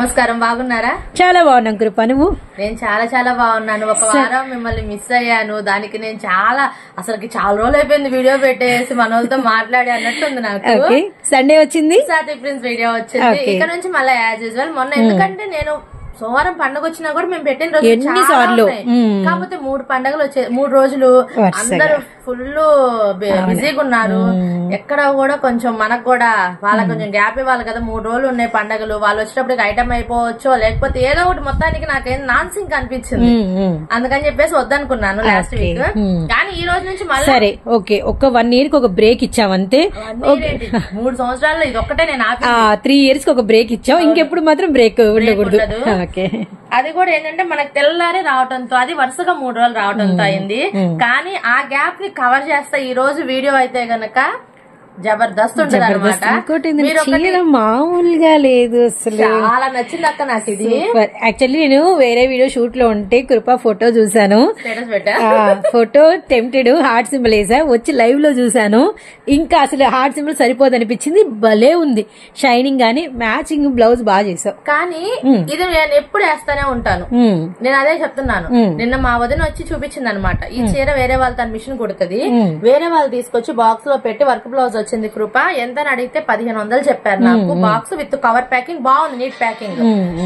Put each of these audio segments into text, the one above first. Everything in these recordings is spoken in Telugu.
నమస్కారం, బాగున్నారా? చాలా బాగున్నాం కృప. నువ్వు? నేను చాలా బాగున్నాను. ఒక వారం మిమ్మల్ని మిస్ అయ్యాను. దానికి నేను అసలు చాలా రోజులు అయిపోయింది వీడియో పెట్టేసి మన వాళ్ళతో మాట్లాడి అన్నట్టుంది నాకు. సండే వచ్చింది, సాతి ప్రిన్స్ వీడియో వచ్చింది. ఇక నుంచి మళ్ళీ యాజ్ యూజువల్ మొన్న ఎందుకంటే నేను సోమవారం పండుగ వచ్చినా కూడా మేము పెట్టిన రోజు ఎన్నిసార్లు, కాకపోతే 3 పండుగలు వచ్చే 3 రోజులు అందరూ ఫుల్ బిజీగా ఉన్నారు. ఎక్కడ కూడా కొంచెం మనకు కూడా వాళ్ళకి కొంచెం గ్యాప్ ఇవ్వాలి కదా. 3 రోజులు ఉన్నాయి పండుగలు. వాళ్ళు వచ్చేటప్పటికి ఐటమ్ అయిపోవచ్చో లేకపోతే ఏదో ఒకటి. మొత్తానికి నాకేం నాన్ సింక్ అనిపించింది, అందుకని చెప్పేసి వద్దనుకున్నాను లాస్ట్ వీక్. కానీ ఈ రోజు నుంచి మళ్ళీ సరే ఓకే, ఒక 1 year కి ఒక బ్రేక్ ఇచ్చావంతే. 3 సంవత్సరాల్లో ఇది ఒక్కటే నేను 3 years కి ఒక బ్రేక్ ఇచ్చావు. ఇంకెప్పుడు మాత్రం బ్రేక్ ఉండకూడదు. అది కూడా ఏంటంటే మనకు తెల్లారి రావడంతో అది వరుసగా 3 రోజులు రావడంతో అయింది. కానీ ఆ గ్యాప్ ని కవర్ చేస్తా ఈ రోజు వీడియో అయితే గనక జబర్దస్త్ ఉంటది అనమాట. మామూలుగా లేదు అసలు. చాలా నచ్చింది అక్క నాకు ఇది. యాక్చువల్లీ నేను వేరే వీడియో షూట్ లో ఉంటే కృప ఫోటో చూసాను. ఫోటో టెంప్టెడ్ హార్ట్ సింబల్ వేసా, వచ్చి లైవ్ లో చూసాను. ఇంకా అసలు హార్ట్ సింబల్ సరిపోదు అనిపించింది. భలే ఉంది షైనింగ్ గానీ. మ్యాచింగ్ బ్లౌజ్ బాగా చేసావు. కానీ ఇది నేను ఎప్పుడు వేస్తానే ఉంటాను. నేను అదే చెప్తున్నాను. నిన్న మా వదిన వచ్చి చూపించింది అనమాట. ఈ చీర వేరే వాళ్ళు తన మిషన్ కుడుతుంది, వేరే వాళ్ళు తీసుకొచ్చి బాక్స్ లో పెట్టి వర్క్ బ్లౌజ్ వచ్చింది కృప. ఎంత అని అడిగితే 1500 చెప్పారు నాకు. బాక్స్ విత్ కవర్ ప్యాకింగ్ బాగుంది, నీట్ ప్యాకింగ్.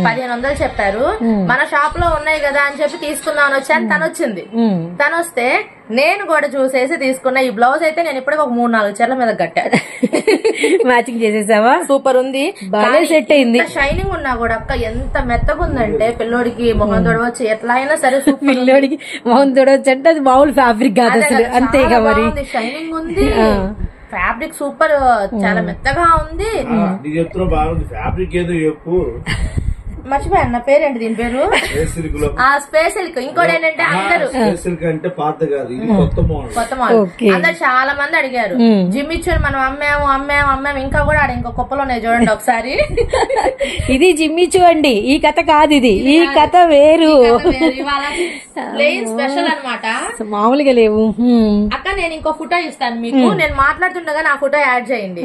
1500 చెప్పారు. మన షాప్ లో ఉన్నాయి కదా అని చెప్పి తీసుకుందామని వచ్చాను. తను వచ్చింది. తను వస్తే నేను కూడా చూసేసి తీసుకున్నా. ఈ బ్లౌజ్ అయితే నేను ఇప్పటికి ఒక 3-4 చీరల మీద కట్టా. మ్యాచింగ్ చేసేసావా? సూపర్ ఉంది, బాగా సెట్ అయింది. షైనింగ్ ఉన్నా కూడా అక్క ఎంత మెత్తగా ఉందంటే పిల్లోడికి మొహం తొడవచ్చు, ఎట్లా అయినా సరే. పిల్లోడికి మొహం తొడవచ్చు అంటే అది మామూలు ఫ్యాబ్రిక్ కాదు అసలు. అంతేగా మరి. షైనింగ్ ఉంది, ఫ్యాబ్రిక్ సూపర్, చాలా మెత్తగా ఉంది. మర్చిపోయాను నా పేరేంటి, దీని పేరు స్పేస్ సిల్క్. ఇంకోటి ఏంటంటే అందరూ కొత్త మోడల్. అందరు చాలా మంది అడిగారు. జిమ్మిచ్చూరు మనం అమ్మాము. ఇంకా కూడా ఆడ ఇంకో కుప్పలు ఉన్నాయి చూడండి ఒకసారి. ఇది జిమ్మిచూ అండి, ఈ కథ కాదు. ఇది ఈ కథ వేరు. ప్లెయిన్ స్పెషల్ అనమాట, మామూలుగా లేవు. అక్క నేను ఇంకో ఫోటో ఇస్తాను మీకు. నేను మాట్లాడుతుండగా నా ఫోటో యాడ్ చేయండి.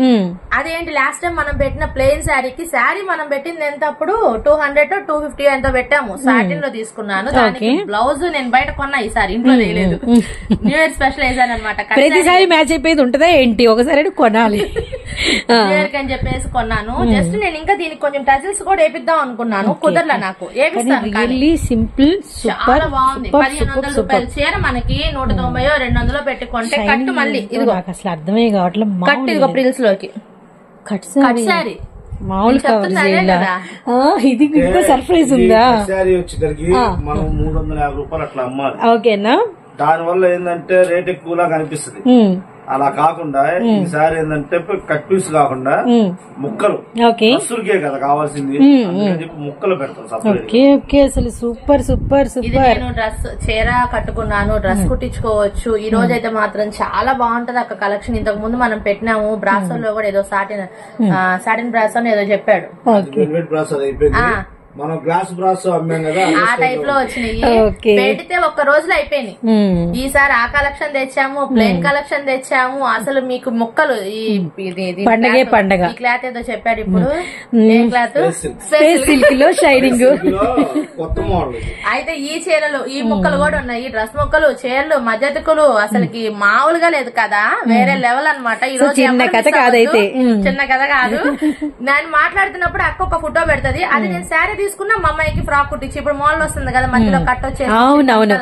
అదేంటి లాస్ట్ టైం మనం పెట్టిన ప్లెయిన్ శారీకి శారీ మనం పెట్టింది ఎంత అప్పుడు 200 to 250 ఎంతో పెట్టాము. సాటిన్ లో తీసుకున్నాను. దానికి బ్లౌజ్ నేను బయట కొన్నా, ఈసారి ఇంట్లో వేయలేదు. న్యూ ఇయర్ స్పెషల్ వేసాను అనమాట. ప్రతిసారి మ్యాచ్ అయిపోయేది ఉంటదా ఏంటి? ఒకసారి కొనాలి న్యూ ఇయర్ కి అని చెప్పేసి కొన్నాను. జస్ట్ నేను ఇంకా దీనికి కొంచెం టజిల్స్ కూడా వేపిద్దాం అనుకున్నాను, కుదరలా నాకు. సింపుల్ చాలా బాగుంది. 1500 రూపాయల చీర మనకి 190-200 పెట్టుకుంటే కట్టు మళ్ళీ ఇదిగో అసలు అర్థమే కావట్లేదు. కట్టు ఇదిగో ప్రిల్స్ లోకి కట్ సారీ మామూలు కవర్ ఇది ఇంకా సర్ప్రైజ్ ఉందా? మనం 350 రూపాయలు అట్లా అమ్మాలి. ఓకేనా? దాని వల్ల ఏంటంటే రేట్ ఎక్కువలా కనిపిస్తుంది. అలా కాకుండా ఈసారి ఏంటంటే కట్ పీస్ కాకుండా ముక్కలు అసురుకే కదా కావాల్సింది, చెప్పి ముక్కలు పెడతాం. అసలు సూపర్ సూపర్ సూపర్. నేను డ్రెస్ చీర కట్టుకున్నాను, డ్రెస్ కుట్టించుకోవచ్చు. ఈ రోజు అయితే మాత్రం చాలా బాగుంటది అక్క కలెక్షన్. ఇంతకు ముందు మనం పెట్టినాము బ్రాసో లో కూడా, ఏదో సాటిన్ బ్రాసో అని ఏదో చెప్పాడు. మనం గ్లాస్ బ్రాస్ అమ్మాం కదా, ఆ టైప్ లో వచ్చినాయి. పెడితే ఒక్క రోజులో అయిపోయినాయి. ఈసారి ఆ కలెక్షన్ తెచ్చాము, ప్లెయిన్ కలెక్షన్ తెచ్చాము. అసలు మీకు ముక్కలు పండగ ఈ క్లాత్ ఏదో చెప్పాడు ఇప్పుడు, ఏ క్లాత్? సిల్క్ లో షైనింగ్. కొత్త మోడల్. అయితే ఈ చీరలు, ఈ ముక్కలు కూడా ఉన్నాయి. డ్రెస్ ముక్కలు, చీరలు, మధ్యతుకులు అసలుకి మామూలుగా లేదు కదా, వేరే లెవెల్ అనమాట. ఈ రోజు చిన్న కథ కాదైతే, చిన్న కథ కాదు. నేను మాట్లాడుతున్నప్పుడు అక్క ఒక ఫోటో పెడుతుంది. అది నేను శారీ తీసుకున్నా, మా అమ్మాయికి ఫ్రాక్ కుట్టించి ఇప్పుడు మోడల్ వస్తుంది కదా మధ్యలో కట్ వచ్చేసి, అవునవును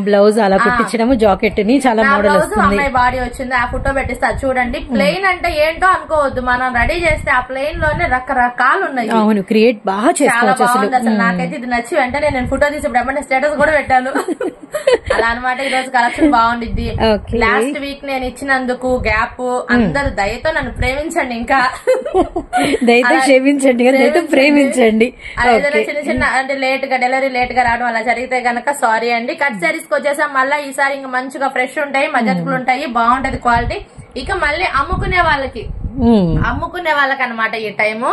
బ్లౌజ్ అలా కుట్టించడం, జాకెట్ ని చాలా మోడల్ వస్తుంది. అమ్మాయి బాడీ వచ్చింది, ఆ ఫోటో పెట్టిస్తా చూడండి. ప్లెయిన్ అంటే ఏంటో అనుకోవద్దు, మనం రెడీ చేస్తే ఆ ప్లెయిన్ లోనే రకరకాలు ఉన్నాయి. అవును, క్రియేట్ బాగా చేసుకోవచ్చు అసలు. నాకైతే ఇది నచ్చి వెంటనే నేను ఫోటో తీసి ఇప్పుడు స్టేటస్ కూడా పెట్టాను. అలా అనమాట. ఈ రోజు కలెక్షన్ బాగుండిద్ది. లాస్ట్ వీక్ నేను ఇచ్చినందుకు గ్యాప్, అందరు దయతో నన్ను ప్రేమించండి. ఇంకా దయతో క్షమించండి, దయతో ప్రేమించండి. చిన్న చిన్న అంటే డెలివరీ లేట్ గా రావడం అలా జరిగితే గనక సారీ అండి. కట్ సారీస్ కి వచ్చేసాం మళ్ళీ. ఈసారి ఇంకా మంచిగా ఫ్రెష్ ఉంటాయి, మధ్యతుకులు ఉంటాయి, బాగుంటది క్వాలిటీ. ఇక మళ్ళీ అమ్ముకునే వాళ్ళకి అనమాట ఈ టైము.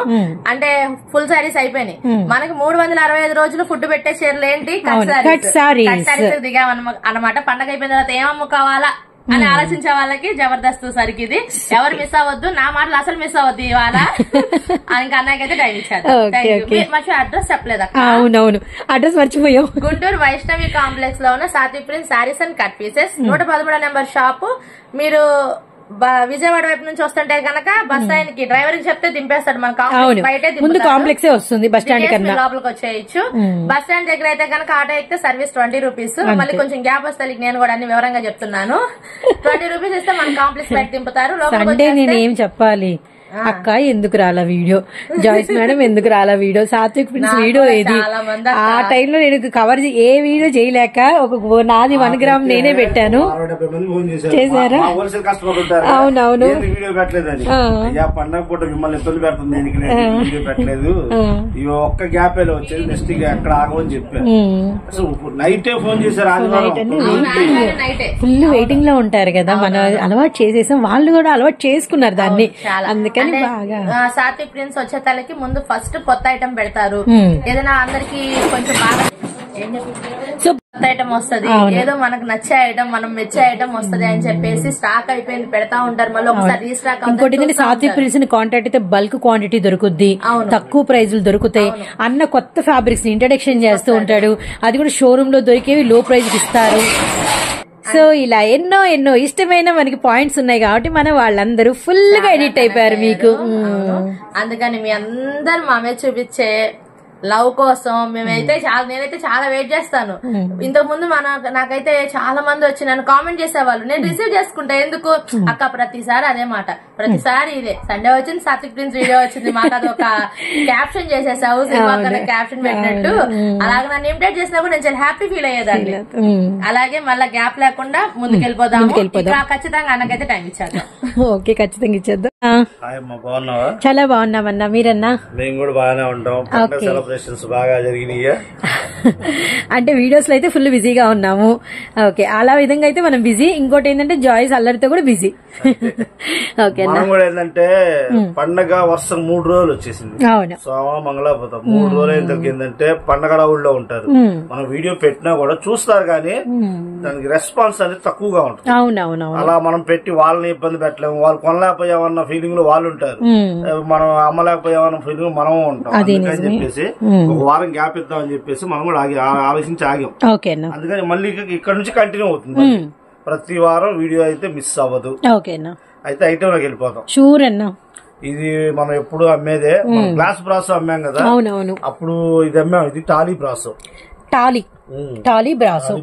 అంటే ఫుల్ సారీస్ అయిపోయినాయి మనకి. 365 రోజులు ఫుడ్ పెట్టే చీరలు ఏంటి? కట్ సారీస్ దిగాం అనమాట. పండగ అయిపోయిన తర్వాత ఏం అమ్ముకోవాలా అని ఆలోచించే వాళ్ళకి జబర్దస్త్ సరికి ఇది. ఎవరు మిస్ అవ్వద్దు, నా మాటలు అసలు మిస్ అవ్వద్దు ఇవాళ. ఇంకా అన్నయ్యకైతే టైం ఇచ్చారు. మంచి అడ్రస్ చెప్పలేదు అక్క. అవునవును, అడ్రస్ మర్చిపోయాం. గుంటూరు వైష్ణవి కాంప్లెక్స్ లో ఉన్న Satvik Prince Sarees and cut pieces, 113 number shop. మీరు విజయవాడ వైపు నుంచి వస్తుంటే కనుక బస్ స్టాండ్ కి డ్రైవర్ కి చెప్తే దింపేస్తాడు. మన కాంప్లెక్స్ బయట ముందు కాంప్లెక్స్ వస్తుంది, బస్ స్టాండ్ కన్నా లోపలికి వచ్చేయచ్చు. బస్ స్టాండ్ దగ్గర అయితే కనుక ఆటో ఎక్కితే సర్వీస్ 20 రూపీస్. మళ్ళీ కొంచెం గ్యాప్ వస్తే నేను కూడా అన్ని వివరంగా చెప్తున్నాను. 20 రూపీస్ ఇస్తే మన కాంప్లెక్స్ బయట దింపుతారు. అంటే నేనేం చెప్పాలి అక్క, ఎందుకు రాలా వీడియో, జాయిస్ మేడం ఎందుకు రాలా వీడియో, సాత్విక్ ప్రిన్స్ వీడియో ఏది, ఆ టైంలో నేను కవర్ ఏ వీడియో చేయలేక ఒక నాది 1 గ్రామ్ నేనే పెట్టాను. చేశారా? అవునవును. పండగ పూట మిమ్మల్ని ఇబ్బంది పెడుతుంది వీడియో పెట్టలేదు, ఈ ఒక్క గ్యాప్ వచ్చేది నెక్స్ట్ ఎక్కడ ఆగమని చెప్పారు. అసలు నైటే ఫోన్ చేశారు, ఫుల్ వెయిటింగ్ లో ఉంటారు కదా. మనం అలవాటు చేసేసాం, వాళ్ళు కూడా అలవాటు చేసుకున్నారు దాన్ని. అందుకని సాత్విక్ ప్రిన్స్ వచ్చే తలకి ముందు ఫస్ట్ కొత్త ఐటమ్ పెడతారు. ఏదైనా అందరికి కొంచెం బాగా కొత్త ఐటమ్ వస్తది, ఏదో మనకు నచ్చే ఐటమ్, మనం మెచ్చే ఐటమ్ వస్తది అని చెప్పేసి స్టాక్ అయిపోయింది పెడతా ఉంటారు. మళ్ళీ ఒకసారి రీస్టాక్. ఇంకోటి సాత్విక్ ప్రిన్స్ ని కాంటాక్ట్ అయితే బల్క్ క్వాంటిటీ దొరుకుద్ది, తక్కువ ప్రైజులు దొరుకుతాయి. అన్న కొత్త ఫ్యాబ్రిక్స్ ఇంట్రడక్షన్ చేస్తూ ఉంటాడు. అది కూడా షోరూమ్ లో దొరికేవి లో ప్రైజ్ ఇస్తారు. సో ఇలా ఎన్నో ఎన్నో ఇష్టమైన మనకి పాయింట్స్ ఉన్నాయి కాబట్టి మనం వాళ్ళందరూ ఫుల్ గా ఎడిట్ అయిపోయారు మీకు. అందుకని మీ అందరు మా మీద చూపించే లవ్ కోసం నేనైతే చాలా వెయిట్ చేస్తాను. ఇంతకు ముందు నాకైతే చాలా మంది వచ్చి నన్ను కామెంట్ చేసేవాళ్ళు, నేను రిసీవ్ చేసుకుంటా. ఎందుకు అక్క ప్రతిసారి అదే మాట, ప్రతిసారి ఇదే, సండే వచ్చింది సాత్విక్ ప్రిన్స్ వీడియో వచ్చింది, మాకు అది ఒక క్యాప్షన్ చేసేసావు సినిమా కన్నా క్యాప్షన్ పెట్టినట్టు. అలాగే నన్ను ఇమిటేట్ చేసినప్పుడు నేను చాలా హ్యాపీ ఫీల్ అయ్యేదాన్ని. అలాగే మళ్ళీ గ్యాప్ లేకుండా ముందుకెళ్ళిపోదాము. ఖచ్చితంగా అన్నకైతే టైం ఇచ్చాను. ఓకే, ఖచ్చితంగా ఇచ్చేద్దాం. చాలా బాగున్నామన్నా, మీరన్నా? మేము కూడా బాగానే ఉంటాం. బాగా జరిగినాయి. అంటే వీడియోస్ లో అయితే ఫుల్ బిజీగా ఉన్నాము. ఓకే, అలా విధంగా అయితే మనం బిజీ. ఇంకోటి ఏంటంటే జాయిస్ అల్లరితో కూడా బిజీ. ఓకే, కూడా ఏంటంటే పండగ వర్షం 3 రోజులు వచ్చేసింది. అవును, సోమ మంగళపోతాం 3 రోజులు అయిన తర్వాత ఏంటంటే పండగ ఊళ్ళో ఉంటారు. మనం వీడియో పెట్టినా కూడా చూస్తారు కానీ దానికి రెస్పాన్స్ అనేది తక్కువగా ఉంటుంది. అవునవును, అలా మనం పెట్టి వాళ్ళని ఇబ్బంది పెట్టలేము. వాళ్ళు కొనలేకపోయామన్న ఫీలింగ్ లో వాళ్ళు ఉంటారు, మనం అమ్మలేకపోయామన్న ఫీలింగ్ మనం ఉంటాం. అందుకని చెప్పేసి ఒక వారం గ్యాప్ ఇద్దామని చెప్పేసి మనం కూడా ఆలోచించి ఆగాం. అందుకని మళ్ళీ ఇక్కడ నుంచి కంటిన్యూ అవుతుంది. ప్రతి వారం వీడియో అయితే మిస్ అవ్వదు. అయితే ఐటమ్ లోకి వెళ్ళిపోతాం. షూర్ అన్నా. ఇది మనం ఎప్పుడు అమ్మేదే. గ్లాస్ బ్రాసో అమ్మాం కదా, అప్పుడు ఇది అమ్మాం. ఇది టాలీ బ్రాసో. టాలీ బ్రాసో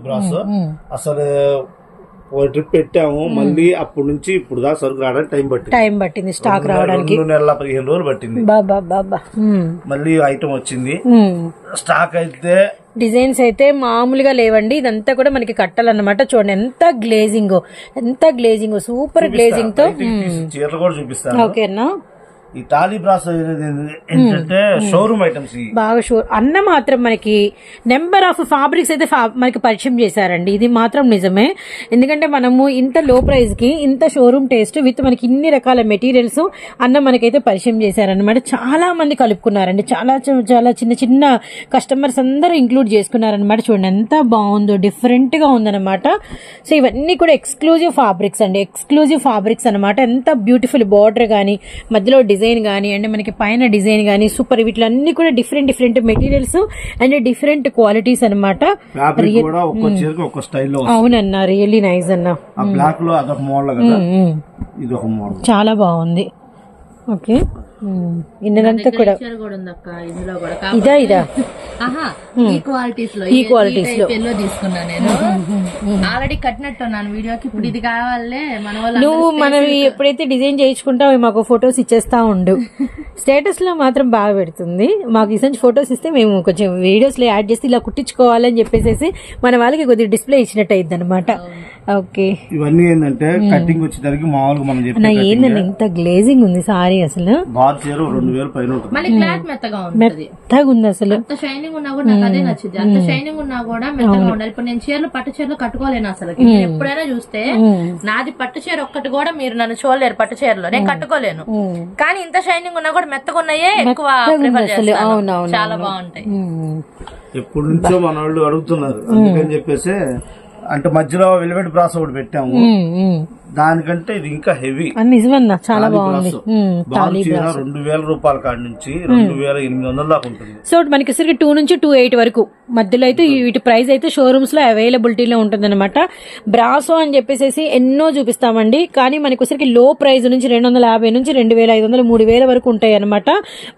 అసలు ట్రిప్ పెట్టాము. మళ్ళీ అప్పటి నుంచి ఇప్పుడు దాకా సరుకు రావడానికి టైం పట్టింది. స్టాక్ రావడానికి 2 నెలల 15 రోజులు పట్టింది. మళ్ళీ ఐటమ్ వచ్చింది. స్టాక్ అయితే డిజైన్స్ అయితే మామూలుగా లేవండి. ఇదంతా కూడా మనకి కట్టాలన్నమాట. చూడండి ఎంత గ్లేజింగ్ సూపర్ గ్లేజింగ్ తో చీరలు కూడా చూపిస్తాను. ఓకేనా? ఈ టాలీ బ్రాసో ఏంటంటే షోరూమ్ ఐటమ్స్ బాగా అన్న మాత్రం మనకి నెంబర్ ఆఫ్ ఫ్యాబ్రిక్స్ అయితే మనకి పరిచయం చేశారండి. ఇది మాత్రం నిజమే. ఎందుకంటే మనము ఇంత లో ప్రైస్ కి ఇంత షోరూమ్ టేస్ట్ విత్ మనకి ఇన్ని రకాల మెటీరియల్స్ అన్న మనకైతే పరిచయం చేశారనమాట. చాలా మంది కలుపుకున్నారండి. చాలా చాలా చిన్న చిన్న కస్టమర్స్ అందరూ ఇంక్లూడ్ చేసుకున్నారనమాట. చూడండి ఎంత బాగుందో, డిఫరెంట్ గా ఉందన్నమాట. సో ఇవన్నీ కూడా ఎక్స్క్లూజివ్ ఫ్యాబ్రిక్స్ అండి, ఎక్స్క్లూజివ్ ఫ్యాబ్రిక్స్ అనమాట. ఎంత బ్యూటిఫుల్ బార్డర్ గానీ, మధ్యలో డిజైన్ గానీ, అంటే మనకి పైన డిజైన్ గానీ సూపర్. వీటిలన్నీ కూడా different materials and different qualities అనమాట. అవునన్నా, రియల్లీ నైస్ అన్నా. చాలా బాగుంది. ఓకే, ఇన్నంతా కూడా ఇదా ఈ క్వాలిటీస్ లో తీసుకున్నా నేను. ఆల్రెడీ కట్టినట్టున్నాను వీడియోకి. ఇప్పుడు ఇది కావాలే మన వాళ్ళు. నువ్వు మనవి ఎప్పుడైతే డిజైన్ చేయించుకుంటావు మాకు ఫొటోస్ ఇచ్చేస్తా ఉండు. స్టేటస్ లో మాత్రం బాగా పెడుతుంది. మాకు ఇసంచి ఫొటోస్ ఇస్తే మేము కొంచెం వీడియోస్ లో యాడ్ చేసి ఇలా కుట్టించుకోవాలని చెప్పేసి మన వాళ్ళకి కొద్దిగా డిస్ప్లే ఇచ్చినట్టు అయింది అనమాట. ఓకే, ఇవన్నీ ఏంటంటే కటింగ్ వచ్చేసరికి మామూలుగా మనం ఏంటంటే ఇంత గ్లేజింగ్ ఉంది సారీ. అసలు 2000 పైన మళ్ళీ క్లాత్ మెత్తగా ఉంది. అసలు అంత షైనింగ్ ఉన్నా కూడా నాకు అదే నచ్చింది. అంత షైనింగ్ ఉన్నా కూడా మెత్తగా ఉండాలి. ఇప్పుడు నేను పట్టు చీరలు కట్టుకోలేను అసలు. ఎప్పుడైనా చూస్తే నాది పట్టు చీర ఒక్కటి కూడా మీరు నన్ను చూడలేరు. పట్టు చీరలో నేను కట్టుకోలేను. కానీ ఇంత షైనింగ్ ఉన్నా కూడా మెత్తగా ఉన్నాయే ఎక్కువ ప్రిఫర్ చేస్తాను. చాలా బాగుంటాయి. ఎప్పటి నుంచో మన వాళ్ళు అడుగుతున్నారు. అందుకని చెప్పేసి అంటే మధ్యలో వెల్వెట్ బ్రాస్ ఒకటి పెట్టాము, దానికంటే ఇది ఇంకా హెవీ. నిజమన్నా చాలా బాగుంది. 2000 రూపాయల కాడి నుంచి 2800 దాకా ఉంటుంది. సో మనకి 2 నుంచి 2.8 వరకు మధ్యలో అయితే వీటి ప్రైస్ అయితే షోరూమ్స్ లో అవైలబిలిటీలో ఉంటుంది అనమాట. బ్రాసో అని చెప్పేసి ఎన్నో చూపిస్తామండి, కానీ మనకి లో ప్రైస్ నుంచి 250 నుంచి 2500 3000 వరకు ఉంటాయి అనమాట.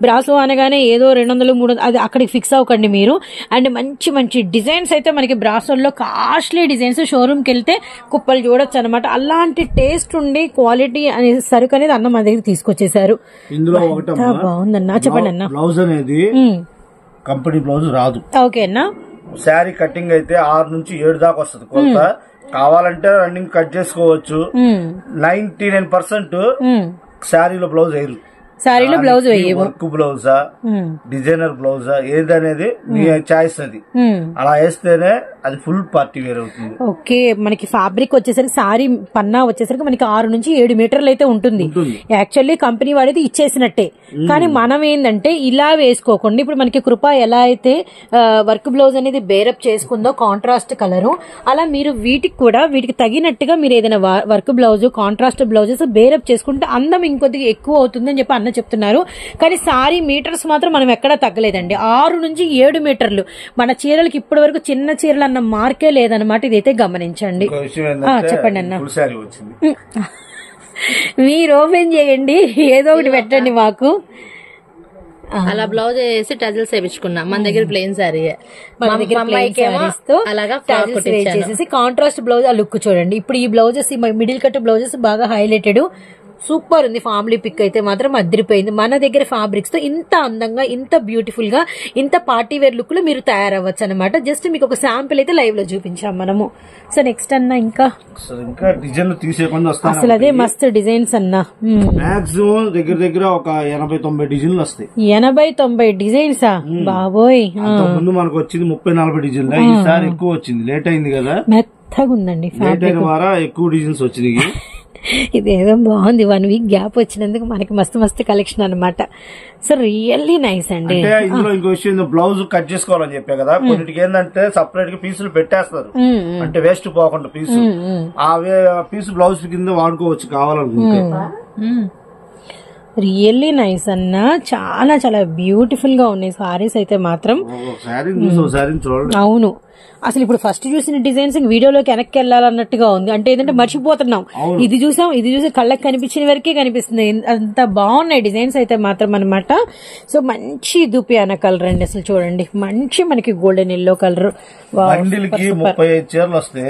బ్రాసో అనగానే ఏదో 200 300 అది అక్కడికి ఫిక్స్ అవ్వకండి మీరు. అండ్ మంచి మంచి డిజైన్స్ అయితే మనకి బ్రాసోల్లో కాస్ట్లీ డిజైన్స్ షోరూమ్ కి వెళ్తే కుప్పలు చూడొచ్చు అనమాట. అలాంటి టేస్ట్ ఉండి క్వాలిటీ అనే సరుకు అనేది అన్న మా దగ్గర తీసుకొచ్చేసారు. ఇందులో బాగుందన్నా, చెప్పండి అన్న. బ్లౌజ్ అనేది కంపెనీ బ్లౌజ్ రాదు. ఓకే అన్న. శారీ కటింగ్ అయితే 6 నుంచి 7 దాకా వస్తుంది కొలత. కావాలంటే రన్నింగ్ కట్ చేసుకోవచ్చు. 99% శారీలో బ్లౌజ్ వేయరు. శారీలో బ్లౌజ్ వేయవు. వర్క్ బ్లౌజా డిజైనర్ బ్లౌజా ఏదనేది మీ చాయిస్. అది అలా వేస్తేనే అది ఫుల్ పార్టీ వేర్ అవుతుంది. ఓకే, మనకి ఫ్యాబ్రిక్ వచ్చేసరికి సారీ పన్నా వచ్చేసరికి మనకి 6 నుంచి 7 మీటర్లు అయితే ఉంటుంది. యాక్చువల్లీ కంపెనీ వాడైతే ఇచ్చేసినట్టే, కానీ మనం ఏంటంటే ఇలా వేసుకోకుండా ఇప్పుడు మనకి కృప ఎలా అయితే వర్క్ బ్లౌజ్ అనేది బేరప్ చేసుకుందో కాంట్రాస్ట్ కలరు, అలా మీరు వీటికి తగినట్టుగా మీరు ఏదైనా వర్క్ బ్లౌజ్ కాంట్రాస్ట్ బ్లౌజెస్ బేరప్ చేసుకుంటే అందం ఇంకొద్దిగా ఎక్కువ అవుతుందని చెప్పి అన్న చెప్తున్నారు. కానీ సారీ మీటర్స్ మాత్రం మనం ఎక్కడా తగ్గలేదండి. 6 నుంచి 7 మీటర్లు. మన చీరలకి ఇప్పటి వరకు చిన్న చీరలు అన్న మార్కే లేదనమాట. ఇదైతే గమనించండి. చెప్పండి అన్న. మీరు ఓపెన్ చేయండి, ఏదో ఒకటి పెట్టండి మాకు. అలా బ్లౌజ్ వేసి టజిల్స్ వేయించుకున్నా. మన దగ్గర ప్లెయిన్ సారీ, అలాగా కాంట్రాస్ట్ బ్లౌజ్ ఆ లుక్ చూడండి. ఇప్పుడు ఈ బ్లౌజెస్ మిడిల్ కట్ బ్లౌజెస్ బాగా హైలైటెడ్, సూపర్ ఉంది. ఫ్యామిలీ పిక్ అయితే మాత్రం అదిరిపోయింది. మన దగ్గర ఫ్యాబ్రిక్స్ తో ఇంత అందంగా, ఇంత బ్యూటిఫుల్ గా, ఇంత పార్టీ వేర్ లుక్ లో మీరు తయారవ్వచ్చు అనమాట. జస్ట్ మీకు ఒక శాంపిల్ అయితే లైవ్ లో చూపించాం మనము. సో నెక్స్ట్ అన్న ఇంకా డిజైన్లు తీసేయకుండా అసలు అదే మస్తు డిజైన్స్ అన్న. మాక్సిమం దగ్గర దగ్గర ఒక 80-90 డిజైన్లు వస్తాయి. 80-90 డిజైన్సా బాబోయ్. ముందు మనకు వచ్చింది 30-40 డిజైన్లు. ఈసారి ఎక్కువ వచ్చింది, లేట్ అయింది కదా, మెత్తగా ఉందండి. లేట్ అయిన వారా ఎక్కువ డిజైన్స్ వచ్చినాయి. ఇదేదో బాగుంది. 1 వీక్ గ్యాప్ వచ్చినందుకు మనకి మస్తు కలెక్షన్ అనమాట. సో రియల్లీ నైస్ అండి. ఇందులో ఇంకో విషయం, బ్లౌజ్ కట్ చేసుకోవాలని చెప్పా కదా, కొన్నిటికి ఏంటంటే సపరేట్ గా పీసులు పెట్టేస్తారు, అంటే వేస్ట్ పోకుండా పీసు. ఆ పీసు బ్లౌజ్ కింద వాడుకోవచ్చు కావాలనుకుంటే. రియల్లీ నైస్ అన్న. చాలా చాలా బ్యూటిఫుల్ గా ఉన్నాయి సారీస్ అయితే మాత్రం. అవును, అసలు ఇప్పుడు ఫస్ట్ చూసిన డిజైన్స్ వీడియోలోకి వెనక్కి వెళ్ళాలన్నట్టుగా ఉంది. అంటే ఏంటంటే మర్చిపోతున్నాం. ఇది చూసి కళ్ళకి కనిపించిన వరకే కనిపిస్తుంది. అంత బాగున్నాయి డిజైన్స్ అయితే మాత్రం అనమాట. సో మంచి దుపియానా కలర్ అండి. అసలు చూడండి, మంచి మనకి గోల్డెన్ ఎల్లో కలర్. బండిల్ కి 35 చీరలు వస్తే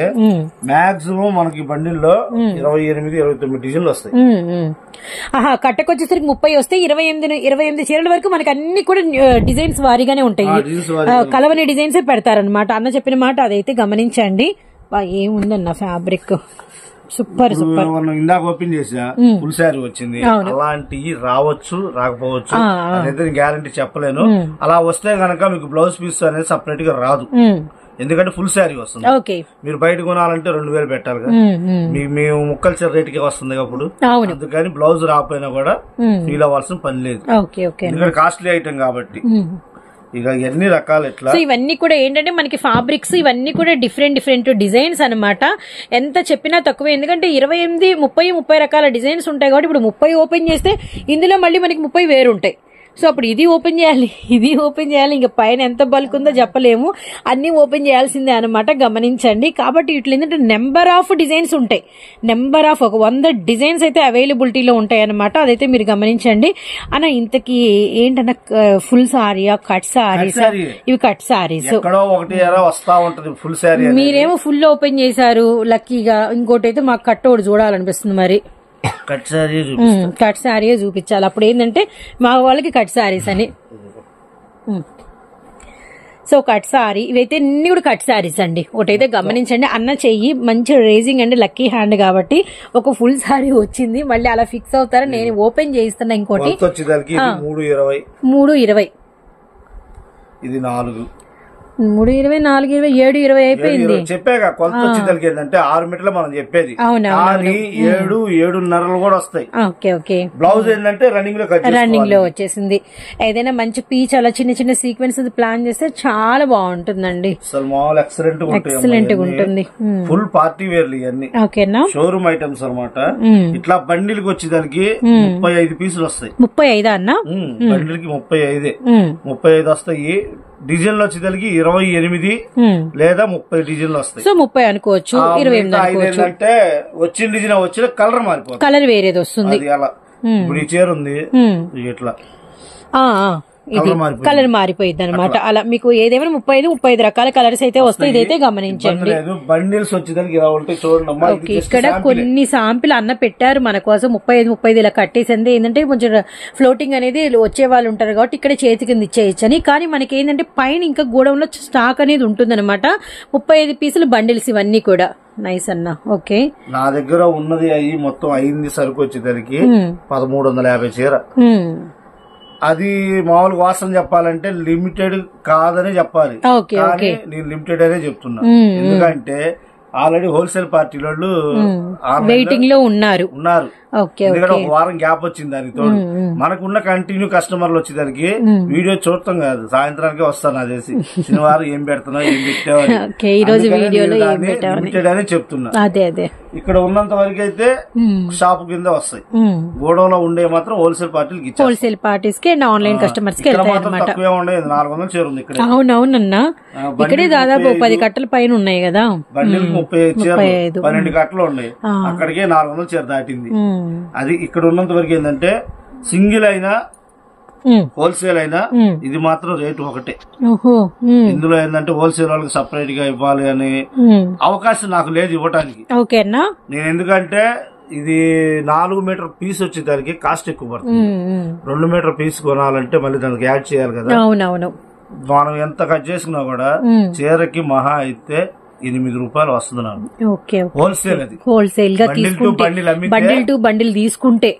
మాక్సిమం మనకి బండిల్లో 28-29 డిజైన్లు వస్తాయి. కట్టకొచ్చేసరికి 30 వస్తే 28 చీరల వరకు మనకి అన్ని కూడా డిజైన్స్ వారీగానే ఉంటాయి. కలవని డిజైన్స్ పెడతారనమాట. అన్న చెప్పిన మాట అదైతే గమనించండి. ఏముందన్న ఫ్యాబ్రిక్ సూపర్ సూపర్. ఇందాక ఓపెన్ చేసా, ఫుల్ శారీ వచ్చింది. అలాంటివి రావచ్చు, రాకపోవచ్చు, అదైతే గ్యారంటీ చెప్పలేను. అలా వస్తే గనక మీకు బ్లౌజ్ పీస్ అనేది సపరేట్ గా రాదు, ఎందుకంటే ఫుల్ శారీ వస్తుంది. మీరు బయట కొనాలంటే 2000 పెట్టాలి కదా, మేము ముక్కల చీర రేటుకి వస్తుంది అప్పుడు. అందుకని బ్లౌజ్ రాకపోయినా కూడా ఫీల్ అవ్వాల్సిన పని లేదు, ఎందుకంటే కాస్ట్లీ ఐటమ్ కాబట్టి. ఇక ఎన్ని రకాలు ఎట్లా ఇవన్నీ కూడా ఏంటంటే మనకి ఫ్యాబ్రిక్స్ ఇవన్నీ కూడా డిఫరెంట్ డిజైన్స్ అనమాట. ఎంత చెప్పినా తక్కువే, ఎందుకంటే 28, 30 రకాల డిజైన్స్ ఉంటాయి కాబట్టి ఇప్పుడు 30 ఓపెన్ చేస్తే ఇందులో మళ్ళీ మనకి 30 వేరు ఉంటాయి. సో అప్పుడు ఇది ఓపెన్ చేయాలి, ఇంకా పైన ఎంత బల్క్ ఉందో చెప్పలేము, అన్ని ఓపెన్ చేయాల్సిందే అనమాట. గమనించండి. కాబట్టి ఇట్లా ఏంటంటే నెంబర్ ఆఫ్ డిజైన్స్ ఉంటాయి, ఒక 100 డిజైన్స్ అయితే అవైలబిలిటీలో ఉంటాయి అనమాట. అదైతే మీరు గమనించండి. అన్న ఇంతకీ ఏంటన్నా ఫుల్ సారీయా, కట్ సారీస్? ఇవి కట్ సారీస్. మీరేమో ఫుల్ ఓపెన్ చేశారు లక్కీగా, ఇంకోటి అయితే మాకు కట్ ఒకటి చూడాలనిపిస్తుంది. మరి కట్ సారీయే చూపించాలి. అప్పుడు ఏంటంటే మా వాళ్ళకి కట్ సారీస్ అని. సో కట్ సారీ ఇవైతే అన్ని కూడా కట్ సారీస్ అండి. ఒకటైతే గమనించండి, అన్న చెయ్యి మంచి రేజింగ్ అండి, లక్కీ హ్యాండ్ కాబట్టి ఒక ఫుల్ సారీ వచ్చింది. మళ్ళీ అలా ఫిక్స్ అవుతారా, నేను ఓపెన్ చేయిస్తున్నా. ఇంకోటి 320, ఇది 4, 3:20, 4:20, 7:20 అయిపోయింది. చెప్పాక కొలత వచ్చేదానికి ఏంటంటే 6 మీటర్లు మనం చెప్పేది, కానీ 7-7:30 కూడా వస్తాయి. ఓకే. బ్లౌజ్ ఏంటంటే రన్నింగ్ లో వచ్చేసింది. ఏదైనా మంచి పీచ్ అలా చిన్న చిన్న సీక్వెన్స్ ప్లాన్ చేస్తే చాలా బాగుంటుందండి. అసలు మామూలు ఎక్సలెంట్ గా ఉంటుంది. ఫుల్ పార్టీ వేర్లు ఇవన్నీ. ఓకేనా, షోరూమ్ ఐటమ్స్ అనమాట. ఇట్లా బండిల్కి వచ్చేదానికి 35 పీసులు వస్తాయి. 35 అన్న బండిల్కి 35 వస్తాయి. డిజైన్లు వచ్చేదానికి 28 లేదా 30 డిజైన్లు వస్తాయి. సో 30 అనుకోవచ్చు, 28 అంటే వచ్చిన డిజైన్ వచ్చిన కలర్ మారిపోతుంది, కలర్ వేరేది వస్తుంది. అలా ఇప్పుడు ఈ చీర ఉంది ఇట్లా కలర్ మారిపోయింది అనమాట. అలా మీకు ఏదేమైనా 35 రకాల కలర్స్ అయితే వస్తాయి. ఇదైతే గమనించండి. బండిల్స్ వచ్చేదానికి ఇలా ఉంటాయి చూడండి. ఇక్కడ కొన్ని శాంపిల్ అన్న పెట్టారు మన కోసం. 35 ఇలా కట్టేసింది. ఏంటంటే కొంచెం ఫ్లోటింగ్ అనేది వచ్చే వాళ్ళు ఉంటారు కాబట్టి ఇక్కడ చేతి కింద ఇచ్చేయచ్చు అని. కానీ మనకి ఏంటంటే పైన ఇంకా గోడౌన్ లో స్టాక్ అనేది ఉంటుంది అనమాట. 35 పీసులు బండిల్స్ ఇవన్నీ కూడా. నైస్ అన్న. ఓకే, నా దగ్గర ఉన్నది అయ్యి మొత్తం అయింది సరుకు వచ్చేదానికి 1350 చీర. అది మామూలు వాసన చెప్పాలంటే లిమిటెడ్ కాదని చెప్పాలి, కానీ నేను లిమిటెడ్ అనే చెప్తున్నా. ఎందుకంటే ఆల్రెడీ హోల్సేల్ పార్టీ వాళ్ళు వెయిటింగ్ లో ఉన్నారు. ఎందుకంటే ఒక వారం గ్యాప్ వచ్చింది దానికి తోడు. మనకున్న కంటిన్యూ కస్టమర్లు వచ్చేదానికి వీడియో చూడటం కాదు, సాయంత్రానికి వస్తాను అదేసి శనివారం ఏం పెడుతున్నావు ఏం పెట్టావు అని చెప్తున్నా. ఇక్కడ ఉన్నంత వరకు అయితే షాప్ కింద వస్తాయి. గోడౌన్ లో ఉండే మాత్రం హోల్సేల్ పార్టీలకి ఇచ్చారు. హోల్సేల్ పార్టీస్ కి ఆన్లైన్ కస్టమర్స్ కి తక్కువే ఉండేది. 400 చీర ఉంది ఇక్కడ. అవునవునన్నా, ఇక్కడే దాదాపు 10 కట్టల పైన ఉన్నాయి కదా. బండికి 35 చీరలు 12 కట్టలు ఉన్నాయి. అక్కడికే 400 చీర దాటింది. అది ఇక్కడ ఉన్నంత వరకు ఏంటంటే సింగిల్ అయినా హోల్సేల్ అయినా ఇది మాత్రం రేటు ఒకటే. ఇందులో ఏంటంటే హోల్సేల్ వాళ్ళకి సపరేట్ గా ఇవ్వాలి అనే అవకాశం నాకు లేదు ఇవ్వటానికి. నేను ఎందుకంటే ఇది 4 మీటర్ పీస్ వచ్చేదానికి కాస్ట్ ఎక్కువ పడుతుంది. 2 మీటర్ పీస్ కొనాలంటే మళ్ళీ దానికి యాడ్ చేయాలి కదా. మనం ఎంత కట్ చేసుకున్నా కూడా చీరకి మహా అయితే 8 రూపాయలు వస్తుంది నాకు హోల్సేల్. అది హోల్సేల్ గా బండిల్ టు బండిల్ తీసుకుంటే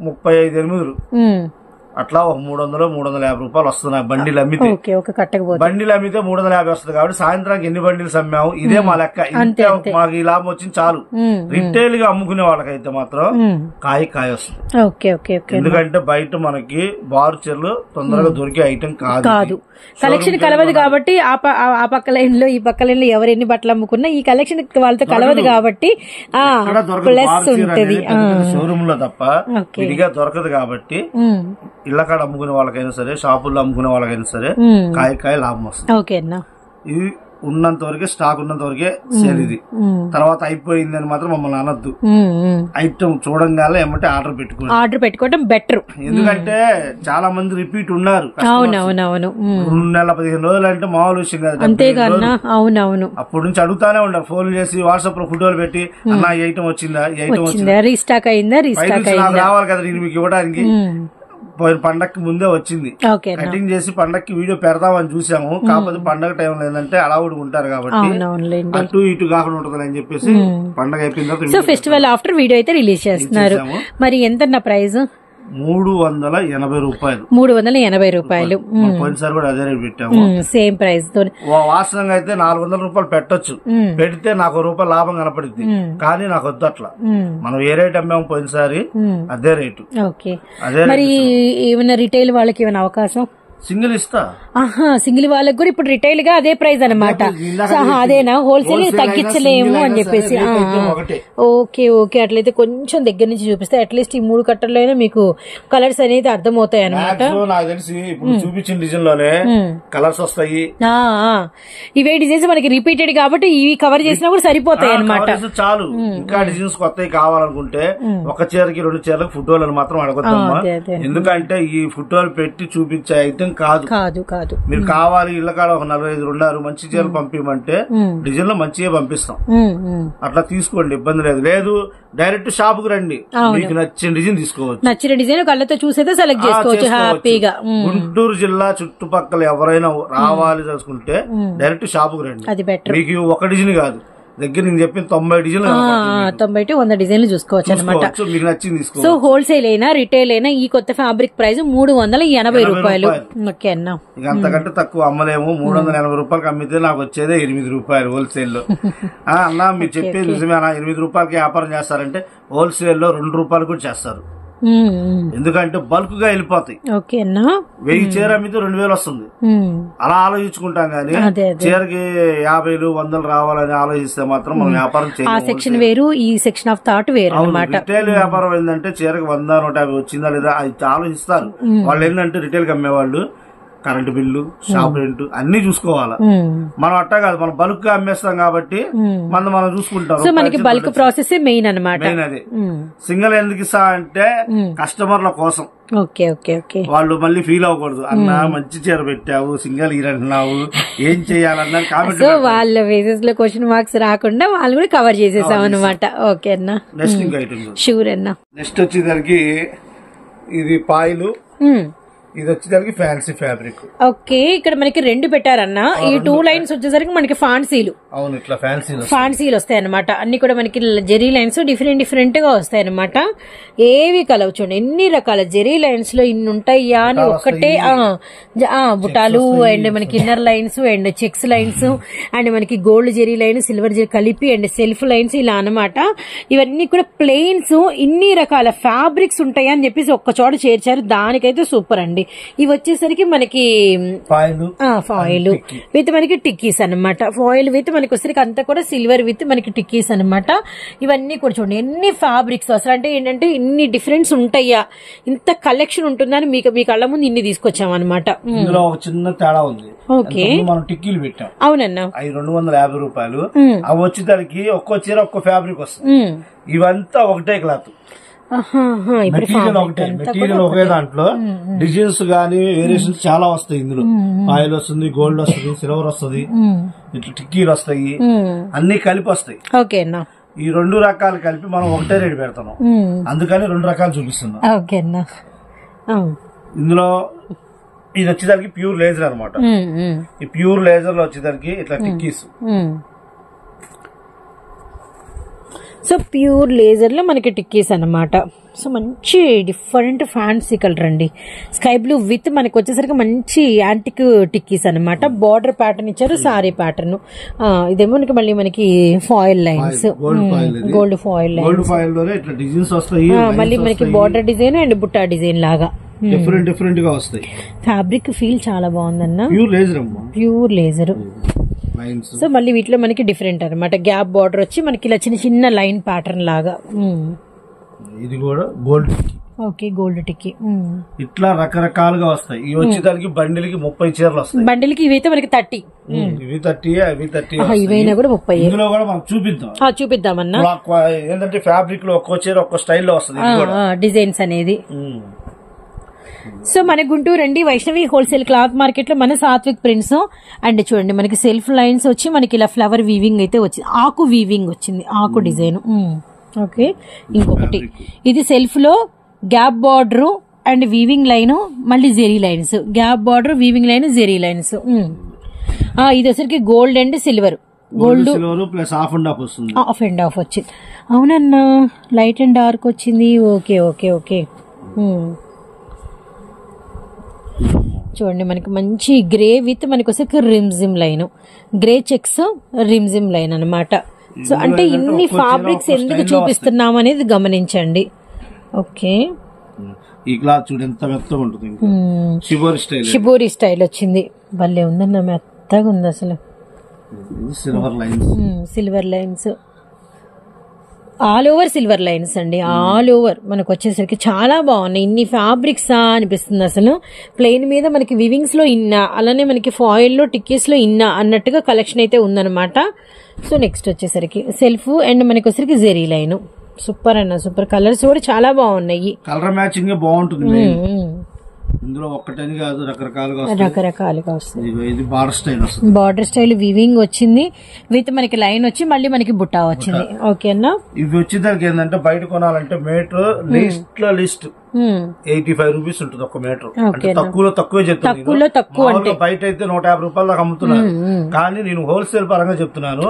35 అట్లా ఒక 300-350 రూపాయలు వస్తుంది నాకు బండిలు అమ్మితే. బండిలు అమ్మితే 350 వస్తుంది కాబట్టి సాయంత్రానికి ఎన్ని బండిల్స్ అమ్మాము ఇదే మా లెక్క. మాకు ఈ లాభం వచ్చింది చాలు. రిటైల్ గా అమ్ముకునే వాళ్ళకైతే మాత్రం కాయ వస్తుంది. ఎందుకంటే బయట మనకి బారు చీరలు తొందరగా దొరికే ఐటమ్ కాదు. కలెక్షన్ కలవదు కాబట్టి ఆ పక్క లైన్ లో ఈ పక్క లైన్ లో ఎవరు ఎన్ని బట్టలు అమ్ముకున్నా ఈ కలెక్షన్ వాళ్ళతో కలవదు కాబట్టి ప్లస్ ఉంటది. షోరూమ్ లో తప్ప ఇదిగా దొరకదు కాబట్టి ఇళ్ల కాడ అమ్ముకునే వాళ్ళకైనా సరే షాపుల్లో అమ్ముకునే వాళ్ళకైనా సరే కాయ లాభం వస్తుంది. ఇది ఉన్నంత వరకే స్టాక్ ఉన్నంత వరకే సేల్. ఇది తర్వాత అయిపోయింది అని మాత్రం మమ్మల్ని అనొద్దు. ఐటమ్ చూడంగానే ఏమంటే ఆర్డర్ పెట్టుకోవడం బెటర్. ఎందుకంటే చాలా మంది రిపీట్ ఉన్నారు. 2 నెలల 15 రోజులు అంటే మామూలు విషయం కాదు. అప్పటి నుంచి అడుగుతానే ఉంటారు ఫోన్ చేసి, వాట్సాప్ లో ఫోటోలు పెట్టి అన్న ఈ ఐటమ్ వచ్చిందా, ఈ ఐటమ్ వచ్చిందా, రీస్టాక్ అయిందా, రావాలి కదా నేను మీకు ఇవ్వడానికి. పండక్కి ముందే వచ్చింది. కటింగ్ చేసి పండక్కి వీడియో పెడదామని చూసాము. కాకపోతే పండగ టైంలో ఏంటంటే అలవాటు ఉంటారు కాబట్టి అటు ఇటు కాకుండా ఉంటుంది అని చెప్పేసి పండగ అయిపోయిన తర్వాత ఫెస్టివల్ ఆఫ్టర్ వీడియో అయితే రిలీజ్ చేస్తున్నారు. మరి ఎంత నా ప్రైస్? 380 రూపాయలు. 380 రూపాయలు. పోయినసారి కూడా అదే రేట్ పెట్టాము. సేమ్ ప్రైస్ తో. వాస్తవంగా అయితే 400 రూపాయలు పెట్టొచ్చు. పెడితే నాకు ₹1 లాభం కనపడింది. కానీ నాకు వద్దు అట్లా. మనం ఏ రేట్ అమ్మాము పోయినసారి అదే రేటు. మరి ఏమైనా రిటైల్ వాళ్ళకి ఏమైనా అవకాశం? సింగిల్ ఇస్తా. సింగిల్ వాళ్ళకి కూడా ఇప్పుడు రిటైల్ గా అదే ప్రైస్ అనమాట. అదేనా, హోల్సేల్ తగ్గించలేము అని చెప్పేసి. ఓకే అట్లయితే కొంచెం దగ్గర నుంచి చూపిస్తే అట్లీస్ట్ ఈ 3 కట్టర్లైనా మీకు కలర్స్ అనేది అర్థమవుతాయి అనమాట. నాకు తెలిసి ఇప్పుడు చూపించిన డిజైన్ లోనే కలర్స్ వస్తాయి. ఇవే డిజైన్స్ మనకి రిపీటెడ్ కాబట్టి ఇవి కవర్ చేసినా కూడా సరిపోతాయి అనమాట. చాలు. ఇంకా డిజైన్స్ కొత్తవి కావాలనుకుంటే ఒక చీరకి 2 చీరలకు ఫోటోలను మాత్రం అడగొద్దమ్మా. ఎందుకంటే ఈ ఫోటోలు పెట్టి చూపించే ఐటమ్ కాదు. మీరు కావాలి ఇళ్ల కాడ ఒక 45 ఉన్నారు మంచి చీరలు పంపించమంటే డిజైన్ లో మంచిగా పంపిస్తాం. అట్లా తీసుకోండి, ఇబ్బంది లేదు. డైరెక్ట్ షాప్ కు రండి, మీకు నచ్చిన డిజైన్ తీసుకోవచ్చు. నచ్చిన డిజైన్ కళ్ళతో చూసేదే సెలెక్ట్ చేసుకోవచ్చు హ్యాపీగా. గుంటూరు జిల్లా చుట్టుపక్కల ఎవరైనా రావాలి తెలుసుకుంటే డైరెక్ట్ షాప్ కు రండి. మీకు ఒక డిజైన్ కాదు, దగ్గర నేను చెప్పిన 90 డిజైన్లు 90 to 100 డిజైన్లు చూసుకోవచ్చు అనమాట. మీకు నచ్చింది తీసుకో. సో హోల్సేల్ అయినా రిటైల్ అయినా ఈ కొత్త ఫ్యాబ్రిక్ ప్రైస్ 380 రూపాయలు. ఓకే అన్న, ఇక అంతకంటే తక్కువ అమ్మలేము. 380 రూపాయలకి అమ్మితే నాకు వచ్చేదే 8 రూపాయలు హోల్సేల్ లో. అన్న మీరు చెప్పేది నిజమే అన్న. 8 రూపాయలకి వ్యాపారం చేస్తారంటే హోల్సేల్ లో 2 రూపాయలు కూడా చేస్తారు. ఎందుకంటే బల్క్ గా వెళ్ళిపోతాయి. 1000 చీర అమ్మితే 2000 వస్తుంది. అలా ఆలోచించుకుంటాం గానీ చీరకి 50, 100 రావాలని ఆలోచిస్తే మాత్రం మనం వ్యాపారం చేయాలి. సెక్షన్ వేరు, ఈ సెక్షన్ ఆఫ్ థాట్ వేరు. రిటైల్ వ్యాపారం ఏంటంటే చీరకి 100, 150 వచ్చిందా లేదా అది ఆలోచిస్తారు. వాళ్ళు ఏంటంటే రిటైల్ కి అమ్మేవాళ్ళు కరెంటు బిల్లు, షాప్ రెంట్ అన్ని చూసుకోవాలా. మనం అట్టా కాదు, మనం బల్క్ గా అమ్మేస్తాం కాబట్టి మనం చూసుకుంటాం. సో మనకి బల్క్ ప్రాసెస్ మెయిన్ అనమాట. మెయిన్ అదే. సింగిల్ ఎందుకు ఇస్తా అంటే కస్టమర్ల కోసం. Okay okay okay. వాళ్ళు మళ్ళీ ఫీల్ అవ్వకూడదు, అన్న మంచి చీర పెట్టావు సింగిల్ ఇరంటున్నావు ఏం చేయాలన్న కామెంట్. సో వాళ్ళ ఫేసెస్ లో క్వశ్చన్ మార్క్స్ రాకుండా వాళ్ళు కూడా కవర్ చేసేసాం అనమాట. ఓకే అన్న, నెక్స్ట్ ఇంకా ఐటమ్ షూర్ అన్న. నెక్స్ట్ వచ్చేసరికి ఇది పాయిలు, ఇది వచ్చేసరికి ఫ్యాన్సీ ఫ్యాబ్రిక్. ఓకే, ఇక్కడ మనకి 2 పెట్టారన్న. ఈ 2 లైన్స్ వచ్చేసరికి మనకి ఫాన్సీలు, అవును ఇట్లా ఫాన్సీలు వస్తాయి అనమాట. అన్ని కూడా మనకి జెరీ లైన్స్ డిఫరెంట్ గా వస్తాయి అనమాట. ఏవి కలవు చూడండి, ఎన్ని రకాల జెరీ లైన్స్ లో ఇన్ని ఉంటాయా అని ఒక్కటే. బుటాలు అండ్ మనకి inner lines and checks lines and మనకి gold zari line, silver zari కలిపి అండ్ సెల్ఫ్ లైన్స్ ఇలా అనమాట. ఇవన్నీ కూడా ప్లెయిన్స్, ఇన్ని రకాల ఫ్యాబ్రిక్స్ ఉంటాయా అని చెప్పేసి ఒక్క చోట చేర్చారు. దానికైతే సూపర్ అండి. ఇవి వచ్చేసరికి మనకి ఫాయిల్ విత్ మనకి టిక్కీస్ అనమాట. ఫాయిల్ విత్ మనకి వచ్చేసరికి అంతా కూడా సిల్వర్ విత్ మనకి టిక్కీస్ అనమాట. ఇవన్నీ కూడా చూడండి ఎన్ని ఫ్యాబ్రిక్స్ అసలు. అంటే ఏంటంటే ఇన్ని డిఫరెన్స్ ఉంటాయా, ఇంత కలెక్షన్ ఉంటుందని మీ కళ్ళ ముందు ఇన్ని తీసుకొచ్చాం అనమాట. ఇందులో ఒక చిన్న తేడా ఉంది. ఓకే, మనం టిక్కీలు పెట్టాం. అవునన్నా, అవి 250 రూపాయలు. అవి వచ్చేసరికి ఒక్కో చీర ఒక్కో ఫ్యాబ్రిక్ వస్తుంది. ఇవంతా ఒకటే క్లాత్, మెటీరియల్ ఒకటే, మెటీరియల్ ఒకే దాంట్లో డిజైన్స్ గానీ వేరియేషన్స్ చాలా వస్తాయి. ఇందులో ఆయిల్ వస్తుంది, గోల్డ్ వస్తుంది, సిల్వర్ వస్తుంది, ఇట్లా టిక్కీలు వస్తాయి, అన్ని కలిపి వస్తాయి. ఓకేనా, ఈ 2 రకాలు కలిపి మనం ఒకటే రేట్ పెడతాం. అందుకని 2 రకాలు చూపిస్తున్నాం. ఓకేనా, ఇందులో ఇది వచ్చేసరికి ప్యూర్ లేజర్ అనమాట. ఈ ప్యూర్ లేజర్ లో వచ్చేసరికి ఇట్లా టిక్కీస్. సో ప్యూర్ లేజర్ లో మనకి టిక్కీస్ అనమాట. సో మంచి డిఫరెంట్ ఫ్యాన్సీ కలర్ అండి, స్కై బ్లూ విత్ మనకి వచ్చేసరికి మంచి యాంటిక్ టిక్కీస్ అనమాట. బార్డర్ ప్యాటర్న్ ఇచ్చారు, సారీ ప్యాటర్న్. ఇదేమో మళ్ళీ మనకి foil lines, gold foil lines, మళ్ళీ మనకి border design and Butta design లాగా డిఫరెంట్ గా వస్తాయి. ఫ్యాబ్రిక్ ఫీల్ చాలా బాగుందన్న, ప్యూర్ లేజర్. సో మళ్ళీ వీటిలో మనకి డిఫరెంట్ అనమాట. గ్యాప్ బార్డర్ వచ్చి మనకి ఇలా చిన్న లైన్ ప్యాటర్న్ లాగా. ఇది కూడా గోల్డ్. ఓకే, గోల్డ్ టిక్కీ. ఇట్లా రకరకాలుగా వస్తాయి. ఇవి వచ్చేదానికి బండిల్కి 30 చీరలు వస్తాయి. బండిల్కి ఇవైతే మనకి 30, ఇవి 30, అవి 30, ఇవైనా కూడా 30. ఇందులో కూడా మనం చూపిద్దామన్నా. ఏంటంటే ఫ్యాబ్రిక్ లో ఒక్కో చీర ఒక్కో స్టైల్లో వస్తుంది డిజైన్స్ అనేది. సో మన గుంటూరు అండి వైష్ణవి హోల్సేల్ క్లాత్ మార్కెట్ లో మన సాత్విక్ ప్రింట్స్. అండ్ చూడండి మనకి సెల్ఫ్ లైన్స్ వచ్చి మనకి ఇలా ఫ్లవర్ వీవింగ్ అయితే వచ్చింది, ఆకు వీవింగ్ వచ్చింది, ఆకు డిజైన్. ఓకే, ఇంకొకటి ఇది సెల్ఫ్ లో gap border and weaving line, మళ్ళీ zari lines, gap border, weaving line, zari lines. ఇది వచ్చరికి gold and silver, gold plus half and half వస్తుంది, హాఫ్ అండ్ హాఫ్ వచ్చింది. అవునన్నా, లైట్ అండ్ డార్క్ వచ్చింది. Okay okay okay. చూడండి మనకి మంచి గ్రే విత్ మనకి వచ్చే rimjhim line, grey checks rimjhim line అనమాట. సో అంటే ఇన్ని ఫ్యాబ్రిక్స్ ఎందుకు చూపిస్తున్నాం అనేది గమనించండి. ఓకే, ఈ క్లాత్ చూడు ఎంత మెత్తగా ఉంటుంది. షిబోరి స్టైల్ వచ్చింది, భలే ఉందన్న, మెత్తగా ఉంది అసలు. Silver lines, all over silver lines అండి, ఆల్ ఓవర్ మనకు వచ్చేసరికి చాలా బాగున్నాయి. ఇన్ని ఫ్యాబ్రిక్సా అనిపిస్తుంది అసలు. ప్లెయిన్ మీద మనకి వివింగ్స్ లో ఇన్నా, అలానే మనకి ఫాయిల్ లో టిక్కీస్ లో ఇన్నా అన్నట్టుగా కలెక్షన్ అయితే ఉందన్నమాట. సో నెక్స్ట్ వచ్చేసరికి సెల్ఫ్ అండ్ మనకి వచ్చేసరికి జెరీ లైన్. సూపర్ అన్న, సూపర్. కలర్స్ కూడా చాలా బాగున్నాయి, కలర్ మ్యాచింగ్ బాగుంటుంది. ఇందులో ఒక్కటని కాదు, రకరకాలుగా వస్తుంది. ఇది బార్డర్ స్టైల్ వస్తుంది, బార్డర్ స్టైల్ వీవింగ్ వచ్చింది విత్ మనకి లైన్ వచ్చి మళ్ళీ మనకి బుట్టా వచ్చింది. ఓకేనా, ఇవి వచ్చేదానికి ఏంటంటే బయట కొనాలంటే మీటర్ లిస్ట్ 85 రూపీస్ ఉంటుంది ఒక మీటర్. అంటే తక్కువలో తక్కువే చెప్తున్నాను. బయట అయితే 150 రూపాయల దాకా అమ్ముతున్నారు, కానీ నేను హోల్సేల్ పరంగా చెప్తున్నాను.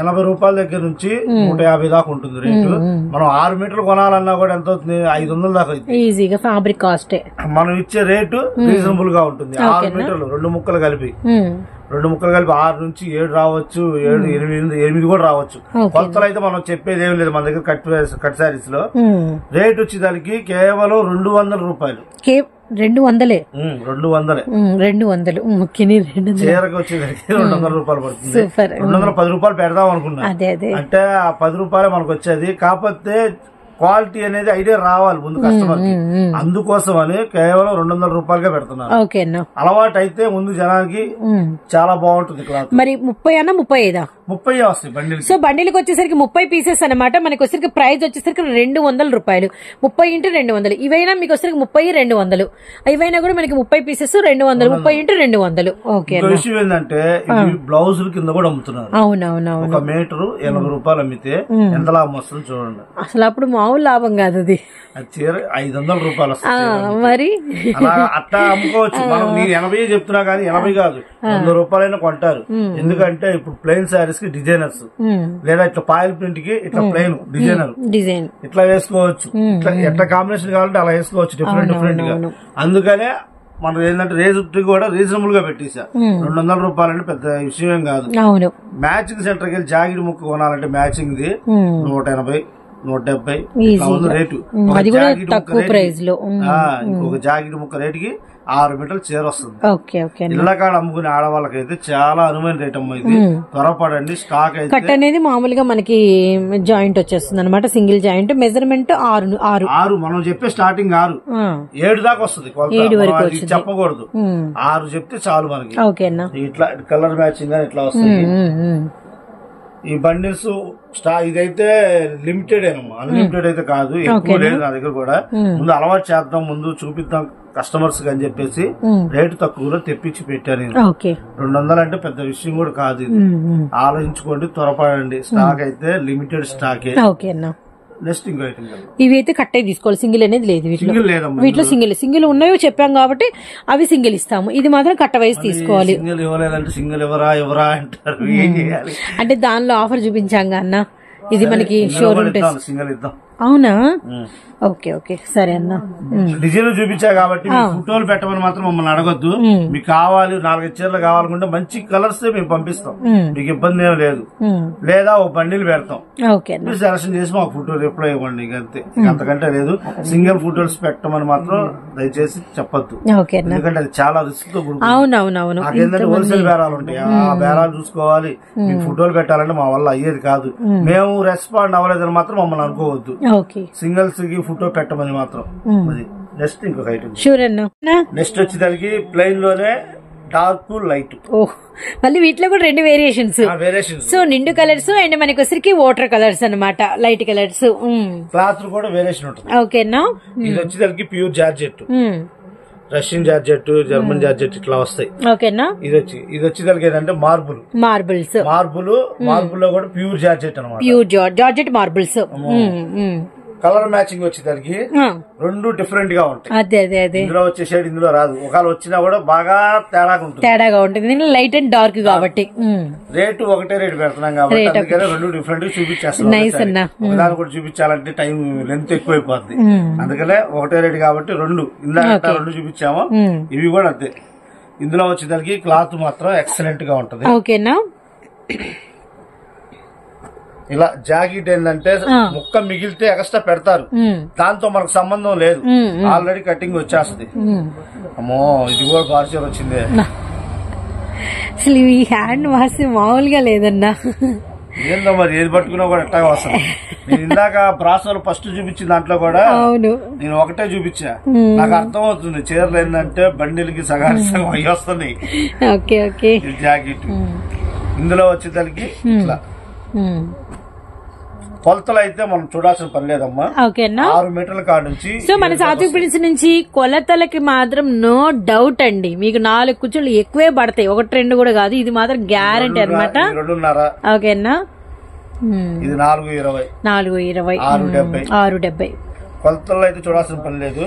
80 రూపాయల దగ్గర నుంచి 150 దాకా ఉంటుంది రేటు. మనం 6 మీటర్లు కొనాలన్నా కూడా ఎంత అవుతుంది? 500 దాకా ఈజీగా ఫ్యాబ్రిక్ కాస్ట్. మనం ఇచ్చే రేటు రీజనబుల్ గా ఉంటుంది. 6 మీటర్లు 2 ముక్కలు కలిపి 6 నుంచి 7 రావచ్చు, 7, 8 కూడా రావచ్చు. కొత్తలు అయితే మనం చెప్పేది ఏం లేదు. మన దగ్గర కట్ శారీస్ లో రేట్ వచ్చేదానికి కేవలం 200 రూపాయలు. 200 చీరకు వచ్చేదానికి 200 రూపాయలు పడుతుంది. 210 రూపాయలు పెడదాం అనుకున్నా. అంటే ఆ 10 రూపాయలు మనకు వచ్చేది. కాకపోతే క్వాలిటీ అనేది ఐడియా రావాలి ముందు కస్టమర్ కి. అందుకోసం అని కేవలం 200 రూపాయలుగా పెడుతున్నారు. అలవాటు అయితే ముందు జనానికి చాలా బాగుంటుంది క్లాత్. మరి 30 అన్నా 35 వస్తాయి బండిల్. సో బండిల్కి వచ్చేసరికి 30 పీసెస్ అనమాట. మనకి వచ్చేసరికి ప్రైస్ వచ్చేసరికి 200 రూపాయలు. 30 × 200. ఇవైనా మీకు వచ్చేసరికి 30, 200. ఇవైనా కూడా మనకి 30 పీసెస్ 200, 30 × 200. ఓకే. విషయం ఏంటంటే బ్లౌజ్ కింద కూడా అమ్ముతున్నారు. అవునవునవును. ఒక మీటర్ 80 రూపాయలు అమ్మితే ఎంత లాభం వస్తుంది చూడండి. అసలు అప్పుడు మామూలు లాభం కాదు అది. చీర 500 రూపాయలు మరి అట్లా అమ్ముకోవచ్చు. మనం నేను 80 చెప్తున్నా కానీ 80 కాదు, 100 రూపాయలైనా కొంటారు. ఎందుకంటే ఇప్పుడు ప్లెయిన్ శారీస్ కి డిజైనర్స్, లేదా ఇట్లా పాయిల్ ప్రింట్ కి ఇట్లా ప్లెయిన్ డిజైన్ ఇట్లా వేసుకోవచ్చు. ఎట్లా కాంబినేషన్ కావాలంటే అలా వేసుకోవచ్చు డిఫరెంట్ గా. అందుకనే మనం ఏంటంటే రేట్ కూడా రీజనబుల్ గా పెట్టేసా. 200 రూపాయలు అంటే పెద్ద విషయం కాదు. మ్యాచింగ్ సెంటర్కి వెళ్ళి జాకెట్ ముక్క కొనాలంటే మ్యాచింగ్ ది 180, 170 రేటు. ఇంకొక జాకెట్ ముక్క రేటుకి 6 మీటర్లు చీర వస్తుంది. ఇళ్ళకాడ అమ్ముకునే ఆడవాళ్ళకైతే చాలా అనువైన రేట్ అమ్మ. ఇది త్వరపడండి. స్టాక్ అయితే కట్ అనేది మామూలుగా మనకి జాయింట్ వచ్చేస్తుంది అనమాట. సింగిల్ జాయింట్ మెజర్మెంట్ 6 మనం చెప్పే స్టార్టింగ్ 6, 7 దాకా వస్తుంది. 7 వరకు చెప్పకూడదు. 6 చెప్తే చాలు మనకి. ఇట్లా కలర్ మ్యాచింగ్ ఇట్లా వస్తుంది. ఈ బండిల్స్ ఇదైతే లిమిటెడ్ ఏనమ్మా, అన్లిమిటెడ్ అయితే కాదు. ఎక్కువ లేదు నా దగ్గర కూడా. ముందు అలవాటు చేద్దాం, ముందు చూపిద్దాం కస్టమర్స్ అని చెప్పేసి రేటు తక్కువలో తెప్పించి పెట్టాను. 200 అంటే పెద్ద విషయం కూడా కాదు. ఇది ఆలోచించుకోండి, త్వరపడండి. స్టాక్ అయితే లిమిటెడ్ స్టాకే. నెక్స్ట్ ఇంకో ఐటమ్ ఇవి అయితే కట్టే తీసుకోవాలి. సింగిల్ అనేది లేదు వీటిలో. సింగిల్ ఉన్నాయో చెప్పాం కాబట్టి అవి సింగిల్ ఇస్తాము. ఇది మాత్రం కట్ట వైజ్ తీసుకోవాలి. సింగిల్ ఇవ్వలేదంటే సింగిల్ ఎవరా అంటారు. ఏం చేయాలి అంటే దానిలో ఆఫర్ చూపించాం అన్న. ఇది మనకి షోరూమ్ టెస్ట్. సింగిల్ ఇద్దాం. అవునా? ఓకే ఓకే సరే అన్న. డిజైన్ చూపించా కాబట్టి ఫోటోలు పెట్టమని మాత్రం మమ్మల్ని అడగొద్దు. మీకు కావాలి 4-5 చీరలు కావాలనుకుంటే మంచి కలర్స్ మేము పంపిస్తాం. మీకు ఇబ్బంది ఏం లేదు. లేదా ఒక బండిల్ పెడతాం, మీరు సెలక్షన్ చేసి మాకు ఫోటోలు రిప్లై ఇవ్వండి. అంతే, అంతకంటే లేదు. సింగిల్ ఫోటోస్ పెట్టమని మాత్రం దయచేసి చెప్పొద్దు. ఎందుకంటే అది చాలా రిస్క్ తో అవునవునవును. నాకేంటంటే హోల్సేల్ బేరాలు ఉంటాయి. ఆ బేరాలు చూసుకోవాలి. మీకు ఫోటోలు పెట్టాలంటే మా వల్ల అయ్యేది కాదు. మేము రెస్పాండ్ అవ్వలేదని మాత్రం మమ్మల్ని అనుకోవద్దు. సింగిల్స్ కి ఫోటో పెట్టమని మాత్రం. నెక్స్ట్ ఇంకొక ఐటమ్ నెక్స్ట్ వచ్చేదానికి ప్లెయిన్ లోనే డార్క్ లైట్. మళ్ళీ వీటిలో కూడా 2 వేరియేషన్స్. సో నిండు కలర్స్ అండ్ మనకి వచ్చరికి వాటర్ కలర్స్ అనమాట, లైట్ కలర్స్. క్లాత్ కూడా వేరియేషన్ ఉంటుంది. ఓకేనా? ఇది వచ్చేదానికి pure georgette, Russian georgette, German georgette ఇట్లా వస్తాయి. ఓకేనా? ఇది వచ్చేదానికి ఏంటంటే మార్బుల్ లో కూడా ప్యూర్ జార్జెట్ అనమాట. Pure georgette marbles. Colour matching వచ్చేదానికి 2 డిఫరెంట్ గా ఉంటాయి. అదే ఇందులో వచ్చే షేడ్ ఇందులో రాదు. ఒకవేళ వచ్చినా కూడా బాగా తేడాగా ఉంటుంది. లైట్ అండ్ డార్క్ కాబట్టి రేటు ఒకటే రేటు పెడుతున్నాం కాబట్టి అందుకనే 2 డిఫరెంట్ చూపించేస్తాం. దాన్ని కూడా చూపించాలంటే టైం లెంత్ ఎక్కువైపోతుంది. అందుకనే ఒకటే రేటు కాబట్టి 2 ఇందాక 2 చూపించాము. ఇవి కూడా అంతే. ఇందులో వచ్చేదానికి క్లాత్ మాత్రం ఎక్సలెంట్ గా ఉంటది. ఓకేనా? ఇలా జాకెట్ ఏంటంటే ముక్క మిగిలితే ఎక్స్ట్రా పెడతారు. దాంతో మనకు సంబంధం లేదు. ఆల్రెడీ కటింగ్ వచ్చేస్తుంది. అమ్మో ఇది కూడా పార్సల్ వచ్చింది. అసలు ఈ హ్యాండ్ వాష్ మామూలుగా లేదన్నా. ఏందో మరి ఏది పట్టుకున్నా కూడా ఎట్టాగా వస్తుంది. నేను ఇందాక బ్రాసోలు ఫస్ట్ చూపించిన దాంట్లో కూడా నేను ఒకటే చూపించా. నాకు అర్థం అవుతుంది చీరలు ఏంటంటే బండిలకి సగానికి సగం అయ్యి వస్తున్నాయి. జాకెట్ ఇందులో వచ్చేదానికి ఇట్లా కొలతలు అయితే మనం చూడాల్సిన పని లేదమ్మా. 6 మీటర్ల కాడ నుంచి. సో మన సాత్విక్ ప్రిన్స్ నుంచి కొలతలకి మాత్రం నో డౌట్ అండి. మీకు 4 కుచ్చులు ఎక్కువే పడతాయి, 1-2 కూడా కాదు. ఇది మాత్రం గ్యారంటీ అనమాట. 2.5. ఓకేనా? ఇది 4.20, 6.70. కొలతల్లో అయితే చూడాల్సిన పని లేదు.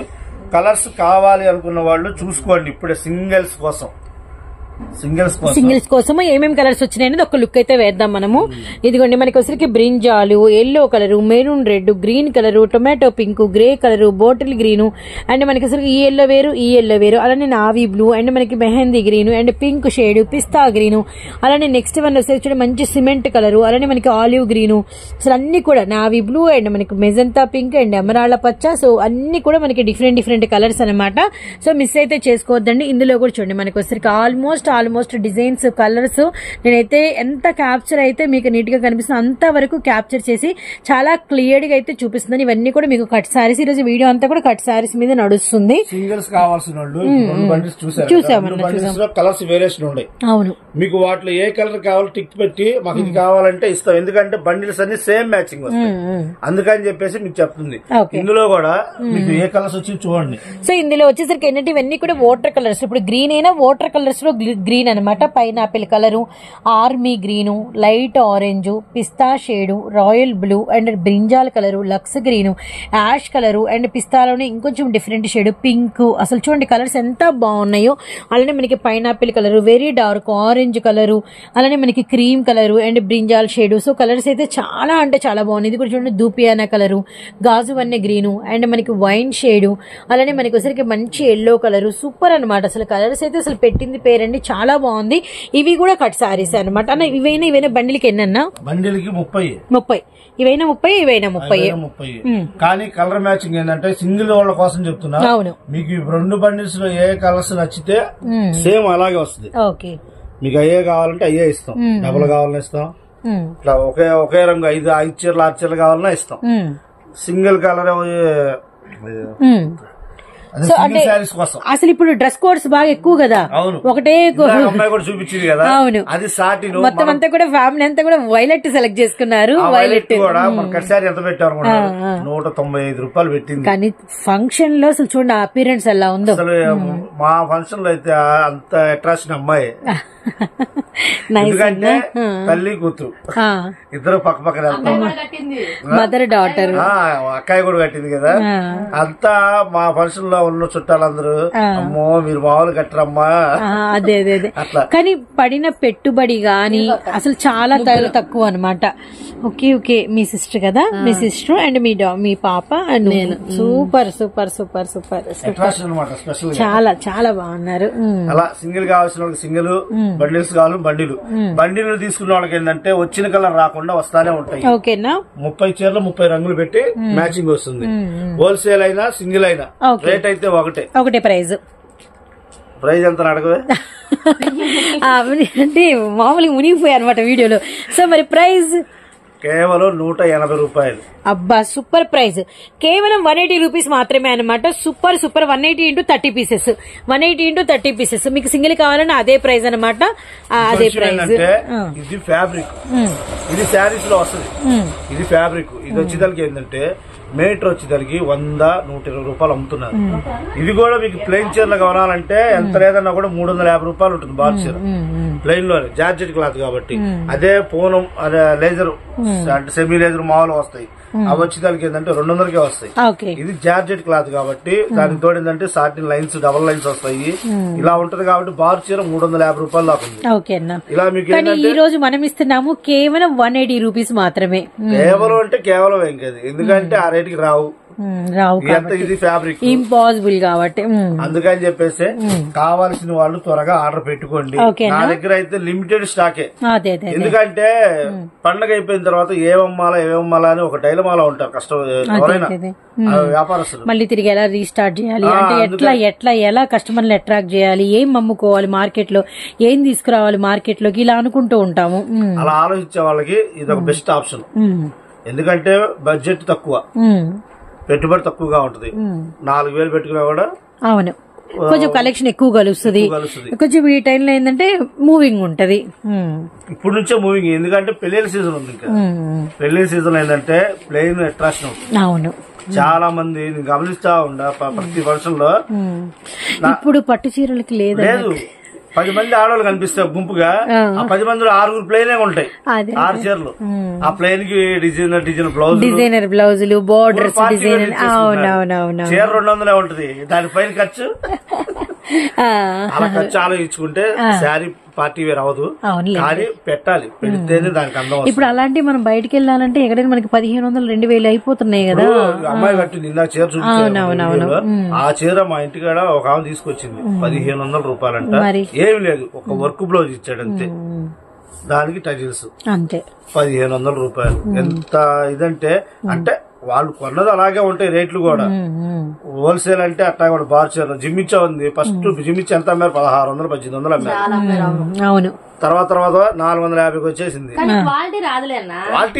కలర్స్ కావాలి అనుకున్న వాళ్ళు చూసుకోండి. ఇప్పుడే సింగిల్స్ కోసం ఏమేమి కలర్స్ వచ్చినాయి అనేది ఒక లుక్ అయితే వేద్దాం మనము. ఇదిగోండి మనకి వచ్చరికి brinjal, yellow colour, maroon red, green colour, tomato pink, grey colour, bottle green, and మనకి అసలు ఈ ఎల్లో వేరు, అలానే నావీ బ్లూ, అండ్ మనకి mehndi green, and pink shade, pista green, అలానే నెక్స్ట్ వన్ వచ్చేసి మంచి సిమెంట్ కలర్, అలానే మనకి ఆలివ్ గ్రీన్, అసలు అన్ని కూడా నావీ బ్లూ, అండ్ మనకి మెజంతా పింక్, అండ్ ఎమరాళ్ళ పచ్చ. సో అన్ని కూడా మనకి డిఫరెంట్ కలర్స్ అనమాట. సో మిస్ అయితే చేసుకోవద్దండి. ఇందులో కూడా చూడండి మనకి వచ్చరికి ఆల్మోస్ట్ డిజైన్స్, కలర్స్ నేనైతే ఎంత క్యాప్చర్ అయితే మీకు నీట్ గా కనిపిస్తుంది అంత వరకు క్యాప్చర్ చేసి చాలా క్లియర్ గా అయితే చూపిస్తుంది. ఇవన్నీ కూడా మీకు కట్ సారీస్, ఈ రోజు వీడియో అంతా కూడా కట్ సారీస్ మీద నడుస్తుంది. సింగిల్స్ కావాల్సిన వాళ్ళు కలర్స్ వేరియేషన్ ఉన్నాయి. అవును, మీకు వాటిలో ఏ కలర్ కావాలో టిక్ పెట్టి మాకు ఇది కావాలంటే ఇస్తాం. ఎందుకంటే బండిల్స్ అన్ని సేమ్ మ్యాచింగ్ వస్తాయి, అందుకని చెప్పేసి మీకు చెప్తుంది. ఇందులో కూడా మీకు ఏ కలర్స్ వచ్చి చూడండి. సో ఇందులో వచ్చేసరికి ఏంటంటే ఇవన్నీ కూడా వాటర్ కలర్స్. ఇప్పుడు గ్రీన్ అయినా వాటర్ కలర్స్ లో గ్రీన్ అనమాట, pineapple colour, army green, light orange, పిస్తా shade, royal blue, and brinjal colour, లక్స్ గ్రీను, యాష్ కలరు, అండ్ పిస్తాలోనే ఇంకొంచెం డిఫరెంట్ షేడ్ పింక్. అసలు చూడండి కలర్స్ ఎంత బాగున్నాయో. అలానే మనకి pineapple colour, very dark orange colour, అలానే మనకి cream colour, and brinjal shade. So colours అయితే చాలా అంటే చాలా బాగుంది. ఇది కూడా చూడండి దూపియానా కలరు, గాజు వన్నె గ్రీను, అండ్ మనకి వైన్ షేడు, అలానే మనకి వచ్చరికి మంచి ఎల్లో కలరు. సూపర్ అనమాట. అసలు కలర్స్ అయితే అసలు పెట్టింది పేరండి, చాలా బాగుంది. ఇవి కూడా కట్ సారీస్ అనమాట. అన్న ఇవైనా బండిల్కి ఎన్నన్నా? బండిల్కి 30. ఇవైనా 30. కానీ కలర్ మ్యాచింగ్ ఏంటంటే సింగిల్ వాళ్ళ కోసం చెప్తున్నా. అవును, మీకు 2 బండిల్స్ లో ఏ కలర్స్ నచ్చితే సేమ్ అలాగే వస్తుంది. ఓకే, మీకు అయ్యే కావాలంటే అయ్యే ఇస్తాం, డబుల్ కావాలన్నా ఇస్తాం. ఇట్లా ఒకే రంగు 5 చీరలు 6 చీరలు కావాలన్నా ఇస్తాం. సింగిల్ కలర్ అసలు ఇప్పుడు డ్రెస్ కోడ్స్ బాగా ఎక్కువ కదా. ఒకటే అమ్మాయి కూడా చూపించింది కదా. అవును, అది సాటిన్ మొత్తం అంతా కూడా ఫ్యామిలీ అంతా కూడా వైలెట్ సెలెక్ట్ చేసుకున్నారు. వైలెట్ కూడా కట్సారి ఎంత పెట్టారు? 195 రూపాయలు పెట్టింది. కానీ ఫంక్షన్ లో అసలు చూడండి అపీరెన్స్ ఎలా ఉందో. అసలు మా ఫంక్షన్ లో అయితే అంత అట్రాక్షన్ అమ్మాయి. ఎందుకంటే తల్లి కూతురు ఇద్దరు పక్క పక్కన వెళ్తాం, మదర్ డాటర్, అక్కాయి కూడా కట్టింది కదా. అంతా మా ఫంక్షన్ లో ఉన్న చుట్టాలందరూ అమ్మో మీరు మామూలు కట్టరమ్మా. అదే అట్లా. కానీ పడిన పెట్టుబడి గాని అసలు చాలా తక్కువ అనమాట. ఓకే మీ సిస్టర్ కదా, మీ సిస్టర్ అండ్ మీ పాప అండ్ నేను. సూపర్ చాలా చాలా బాగున్నారు. అలా సింగిల్ కావాల్సిన వాళ్ళకి సింగిల్, బండిల్స్ కావాలి బండిలు తీసుకున్న వాళ్ళకి ఏంటంటే వచ్చిన కలర్ రాకుండా వస్తానే ఉంటాయి. ఓకేనా, 30 చీరలు 30 రంగులు పెట్టి మ్యాచింగ్ వస్తుంది. హోల్సేల్ అయినా సింగిల్ అయినా రేట్ అయితే ఒకటే ప్రైజ్ ఎంత అడగవే అంటే మామూలుగా మునిగిపోయాయి అనమాట వీడియోలో. సో మరి ప్రైజ్ కేవలం 180 రూపాయలు. అబ్బా సూపర్ ప్రైస్. కేవలం 180 రూపీస్ మాత్రమే అనమాట. Super 180 into 30 pieces, 180 into 30 pieces. మీకు సింగిల్ కావాలన్నా అదే ప్రైస్ అనమాట. అదే ప్రైస్. ఇది ఫ్యాబ్రిక్, ఇది శారీస్ లో వస్తుంది. ఇది ఫ్యాబ్రిక్. ఇది వచ్చేదానికి ఏంటంటే మీటర్ వచ్చేదానికి 100-120 రూపాయలు అమ్ముతున్నారు. ఇది కూడా మీకు ప్లెయిన్ చీరలు కొనాలంటే ఎంత లేదన్నా కూడా 350 రూపాయలు ఉంటుంది. బార్ చీర ప్లెయిన్ లో జార్జెట్ క్లాత్ కాబట్టి. అదే పూనం, అదే లేజర్ అంటే సెమీ లేజర్ మామూలు వస్తాయి. అవి వచ్చేదానికి ఏంటంటే 200కే వస్తాయి. ఇది జార్జెట్ క్లాత్ కాబట్టి దానికి తోడు ఏంటంటే సాటిన్ లైన్స్, డబల్ లైన్స్ వస్తాయి. ఇలా ఉంటది కాబట్టి బార్ చీర 350 రూపాయలు దాకా ఉంది. ఇలా మీకు ఈ రోజు మనం ఇస్తున్నాము కేవలం 180 రూపీస్ మాత్రమే. కేవలం అంటే కేవలం ఏం కాదు, ఎందుకంటే ఆ రేటుకి రావు. ఇది ఫ్యాబ్రిక్ ఇంపాసిబుల్ కాబట్టి అందుకని చెప్పేసి కావాల్సిన వాళ్ళు త్వరగా ఆర్డర్ పెట్టుకోండి. నా దగ్గర అయితే లిమిటెడ్ స్టాకే. ఎందుకంటే పండగ అయిపోయిన తర్వాత ఏమమ్మాలా అని ఒక డైలమాలో ఉంటారు కస్టమర్ ఎవరైనా వ్యాపారస్తులు. మళ్ళీ తిరిగి ఎలా రీస్టార్ట్ చేయాలి అంటే ఎలా కస్టమర్లు అట్రాక్ట్ చేయాలి, ఏం అమ్ముకోవాలి మార్కెట్ లో, ఏం తీసుకురావాలి మార్కెట్ లోకి, ఇలా అనుకుంటూ ఉంటాము. అలా ఆలోచించే వాళ్ళకి ఇది ఒక బెస్ట్ ఆప్షన్. ఎందుకంటే బడ్జెట్ తక్కువ, పెట్టుబడి తక్కువగా ఉంటది. 4000 పెట్టుకున్నా కూడా అవును కొంచెం కలెక్షన్ ఎక్కువ కలుస్తుంది. కొంచెం ఈ టైంలో ఏంటంటే మూవింగ్ ఉంటది. ఇప్పుడు నుంచే మూవింగ్, ఎందుకంటే పెళ్లిళ్ళ సీజన్ ఉంది. ఇంకా పెళ్లిళ్ళ సీజన్ ఏంటంటే ప్లెయిన్ అట్రాక్షన్ అవుతుంది. అవును, చాలా మంది గమనిస్తా ఉండ ప్రతి ఫంక్షన్ లో. ఇప్పుడు పట్టు చీరలకి లేదు. 10 మంది ఆడవాళ్ళు కనిపిస్తారు గుంపుగా, ఆ 10 మందిలో 6 ప్లెయిన్ ఉంటాయి, 6 చీరలు. ఆ ప్లెయిన్ కి డిజైనర్ బ్లౌజులు బోర్డర్స్ డిజైనర్. అవునవునవును. చీర 200 ఉంటది, దానిపైన ఖర్చు అలా ఖర్చు ఆలోచించుకుంటే శారీ పార్టీ వేర్ అవ్వదు, కానీ పెట్టాలి, పెడితేనే దానికి అందం. ఇప్పుడు అలాంటి మనం బయటకు వెళ్ళాలంటే ఎక్కడైనా మనకి 1500 2000 అయిపోతున్నాయి కదా. అమ్మాయి కట్టింది ఇందాక చీర చూపించాను, ఆ చీర మా ఇంటికాడ ఒక ఆమె తీసుకొచ్చింది, 1500 రూపాయలంట. ఏమి లేదు, ఒక వర్క్ బ్లౌజ్ ఇచ్చాడు అంతే, దానికి టజిల్స్ అంతే 1500 రూపాయలు. ఎంత ఇదంటే అంటే వాళ్ళు కొన్నది అలాగే ఉంటాయి రేట్లు కూడా. హోల్సేల్ అంటే అట్టా కూడా బార్ చీర జిమ్మిచ్చా ఉంది, ఫస్ట్ జిమ్మిచ్చి ఎంత అమ్మారు, 1600 1800 అమ్మారు. అవును, తర్వాత 450కి వచ్చేసింది. క్వాలిటీ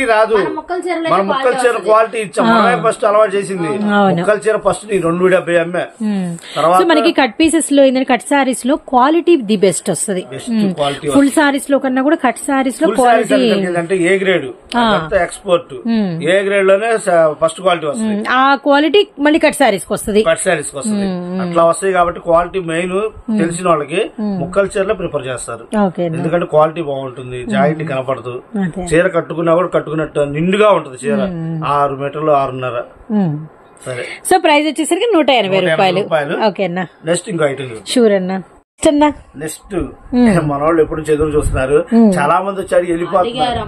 రాదు, మన ముక్కల చీర క్వాలిటీ ఇచ్చాం, మనమే ఫస్ట్ అలవాటు చేసింది. ముక్కల చీర ఫస్ట్ 270 అమ్మే. తర్వాత మనకి కట్ పీసెస్ లో ఏంటంటే కట్ సారీస్ లో క్వాలిటీ ది బెస్ట్ వస్తుంది. ఫుల్ సారీస్ లో కన్నా కూడా కట్ సారీస్ లో క్వాలిటీ అంటే A grade export, A grade లోనే ఫస్ట్ క్వాలిటీ వస్తుంది. ఆ క్వాలిటీ మళ్ళీ కట్ సారీస్ కి వస్తుంది, అట్లా వస్తాయి. కాబట్టి క్వాలిటీ మెయిన్ తెలిసిన వాళ్ళకి ముక్కల చీరలో ప్రిఫర్ చేస్తారు, ఎందుకంటే క్వాలిటీ బాగుంటుంది, జాయింట్ కనపడదు, చీర కట్టుకున్నా కూడా కట్టుకున్నట్టు నిండుగా ఉంటది చీర. 6 మీటర్లు 6.5. సరే, సో ప్రైస్ వచ్చేసరికి 180 రూపాయలు. ఓకేనా, నెక్స్ట్ ఇంకో ఐటమ్ షూర్ అన్నా. నెక్స్ట్ మన వాళ్ళు ఎప్పుడు చెదురు చూస్తున్నారు, చాలా మంది వచ్చారు వెళ్ళిపోతున్నారు.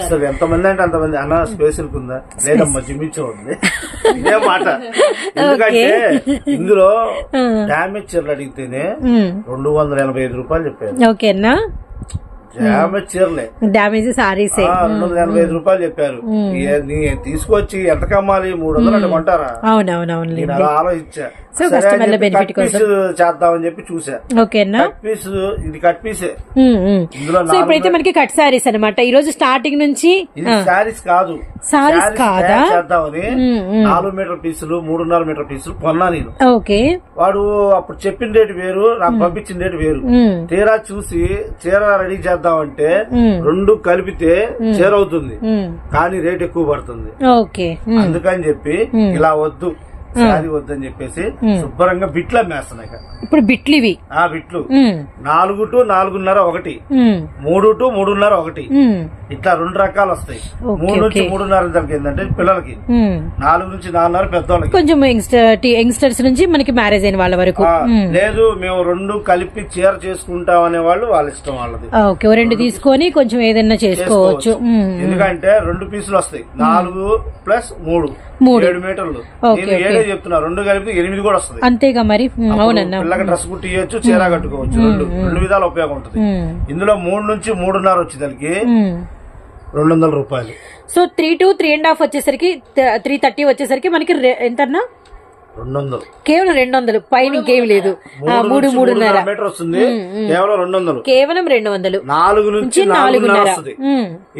అసలు ఎంతమంది అంటే అంతమంది. అన్న స్పేస్ ఉందా లేదమ్మా, జిమ్మిచ్చే ఉంది, ఇదే మాట. ఎందుకంటే ఇందులో డామేజ్ చీరలు అడిగితేనే 285 రూపాయలు చెప్పారు. ఓకేనా, డామేజ్ చీరలే, డామేజ్ సారీస్ 285 రూపాయలు చెప్పారు. తీసుకొచ్చి ఎంత కమ్మాలి, 300 అంటే కొంటారా? అవునవునవును, నేను అలా ఆలోచించా. సో కస్టమర్ల బెనిఫిట్ కోసం చేద్దామని చెప్పి చూసా. ఓకేనా, పీస్ ఇది కట్ పీసే. సో ఇప్పుడైతే మనకి కట్ సారీస్ అనమాట. ఈ రోజు స్టార్టింగ్ నుంచి సారీస్ కాదు, సారీస్ కాదా చేద్దామని 4 మీటర్ పీసులు 3.5 మీటర్ పీసులు కొన్నా నేను. ఓకే, వాడు అప్పుడు చెప్పిన రేటు వేరు, నాకు పంపించిన రేటు వేరు. తీరా చూసి చీర రెడీ చేద్దామంటే 2 కలిపితే చీర అవుతుంది, కానీ రేట్ ఎక్కువ పడుతుంది. ఓకే, అందుకని చెప్పి ఇలా వద్దు, సారీ వద్దని చెప్పేసి శుభ్రంగా బిట్లు అమ్మేస్తున్నాయి. ఇప్పుడు బిట్లు ఇవి బిట్లు 4 to 4.5 ఒకటి, 3 to 3.5 ఒకటి, ఇట్లా 2 రకాలు వస్తాయి. 3 నుంచి 3.5 ఏంటంటే పిల్లలకి, 4 నుంచి 4.5 పెద్దవాళ్ళకి, కొంచెం యంగ్స్టర్స్ నుంచి మనకి మ్యారేజ్ అయిన వాళ్ళ వరకు. లేదు మేము 2 కలిపి చీర చేసుకుంటాం అనే వాళ్ళు వాళ్ళ ఇష్టం వాళ్ళది. ఓకే, 2 తీసుకొని కొంచెం ఏదైనా చేసుకోవచ్చు. ఎందుకంటే 2 పీసులు వస్తాయి, 4 + 3 7 మీటర్లు. నేను 7 చెప్తున్నా, 2 కలిపి 8 కూడా వస్తుంది. అంతేగా మరి. అవునన్నా, పిల్లకి డ్రెస్ కుట్టియచ్చు, చీర కట్టుకోవచ్చు, 2 విధాలు ఉపయోగం ఉంటుంది. ఇందులో 3 నుంచి 3.5 వచ్చేసరికి 200 రూపాయలు. సో 3 to 3.5 వచ్చేసరికి 330 వచ్చేసరికి మనకి ఎంతన్నా 200, కేవలం 200 పైన ఇంకేం లేదు. 3.5 మీటర్ వస్తుంది, కేవలం 200, కేవలం 200. 4 నుంచి 4.5 వస్తుంది.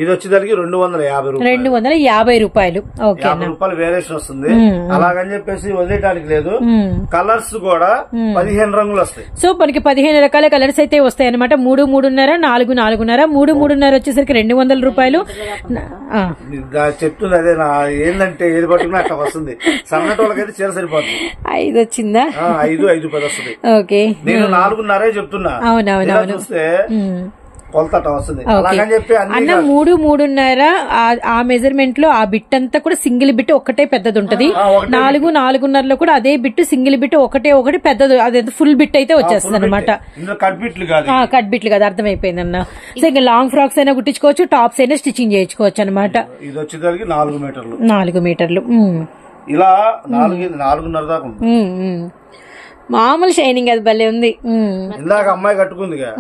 ఇది వచ్చేసరికి 250 రూపాయలు. ఓకే, 50 రూపాయలు వేరియేషన్ వస్తుంది. అలాగని చెప్పేసి వదిలేయడానికి లేదు. కలర్స్ కూడా 15 రంగులు వస్తాయి. సో మనకి 15 రకాల కలర్స్ అయితే వస్తాయి అనమాట. 3, 3.5, 4, 4.5, 3, 3.5 వచ్చేసరికి 200 రూపాయలు. చెప్తుంది అదే, ఏంటంటే ఏది పట్టుకున్నా అట్లా వస్తుంది. సన్నటి వాళ్ళకైతే చీర సరిపోతుంది. 5 వచ్చిందా? 5, 5.10 వస్తుంది. ఓకే, నేను 4.5 చెప్తున్నా. అవునవునవును, చూస్తే కొలత వస్తుంది. అలాగని చెప్పి అన్న 3, 3.5 ఆ మెజర్మెంట్ లో ఆ బిట్ అంతా కూడా సింగిల్ బిట్ ఒకటే పెద్దది ఉంటది. 4, 4.5 కూడా అదే బిట్ సింగిల్ బిట్ ఒకటి పెద్దది, అదే ఫుల్ బిట్ అయితే వచ్చేస్తుంది అనమాట. కట్ బిట్లు కాదు, అర్థమైపోయింది అన్న. సో ఇంకా లాంగ్ ఫ్రాక్స్ అయినా కుట్టించుకోవచ్చు, టాప్స్ అయినా స్టిచ్చింగ్ చేయించుకోవచ్చు అనమాట. ఇది వచ్చేసరికి 4 మీటర్లు. 4 మీటర్లు ఇలా 4.5 దాకా ఉంది. మామూలు షైనింగ్ అది భలే ఉంది. ఇందాక అమ్మాయి కట్టుకుందిగా,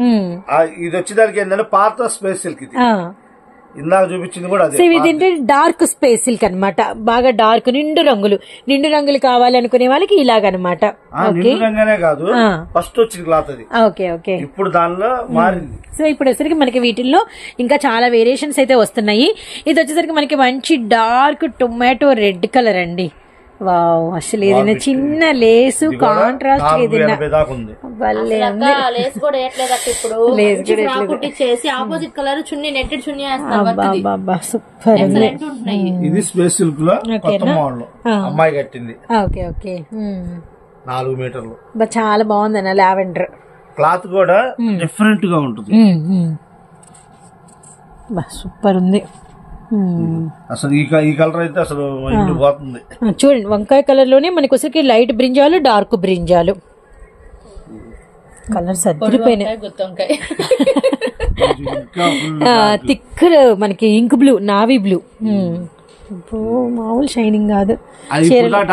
ఇది వచ్చేదానికి ఏంటంటే పాత స్పేస్ సిల్క్. ఇది ఇందాక చూపించింది కూడా అదే. ఇదేంటే డార్క్ స్పేస్ సిల్క్ అనమాట, బాగా డార్క్ నిండు రంగులు కావాలి అనుకునే వాళ్ళకి ఇలాగనమాట. నిండుగానే కాదు, ఫస్ట్ వచ్చింది క్లాత్ అది. ఓకే, ఓకే, ఇప్పుడు దానిలో మారింది. సో ఇప్పుడు వచ్చేసరికి మనకి వీటిల్లో ఇంకా చాలా వేరియేషన్స్ అయితే వస్తున్నాయి. ఇది వచ్చేసరికి మనకి మంచి డార్క్ టొమాటో రెడ్ కలర్ అండి. వావ్, అసలు ఏదైనా చిన్న లేసు కాంట్రాస్ట్ ఏదైనా ఆపోజిట్ కలర్ చున్నీ నెట్టెడ్ చున్నీ సూపర్. ఇది స్పేస్ సిల్క్ లో కొత్త మోడల్ అమ్మాయి కట్టింది. ఓకే, ఓకే, 4 మీటర్లు. చాలా బాగుంది అన్న. లావెండర్ క్లాత్ కూడా డిఫరెంట్ గా ఉంటుంది. సూపర్ ఉంది అసలు ఈ కలర్ అయితే అసలు పోతుంది. చూడండి వంకాయ కలర్ లోనే మనకి వచ్చరికి light brinjal, dark brinjal colours అదిరిపోయినాయి. థిక్ మనకి ఇంక్ బ్లూ, నావీ బ్లూ, మామూలు షైనింగ్ కాదు.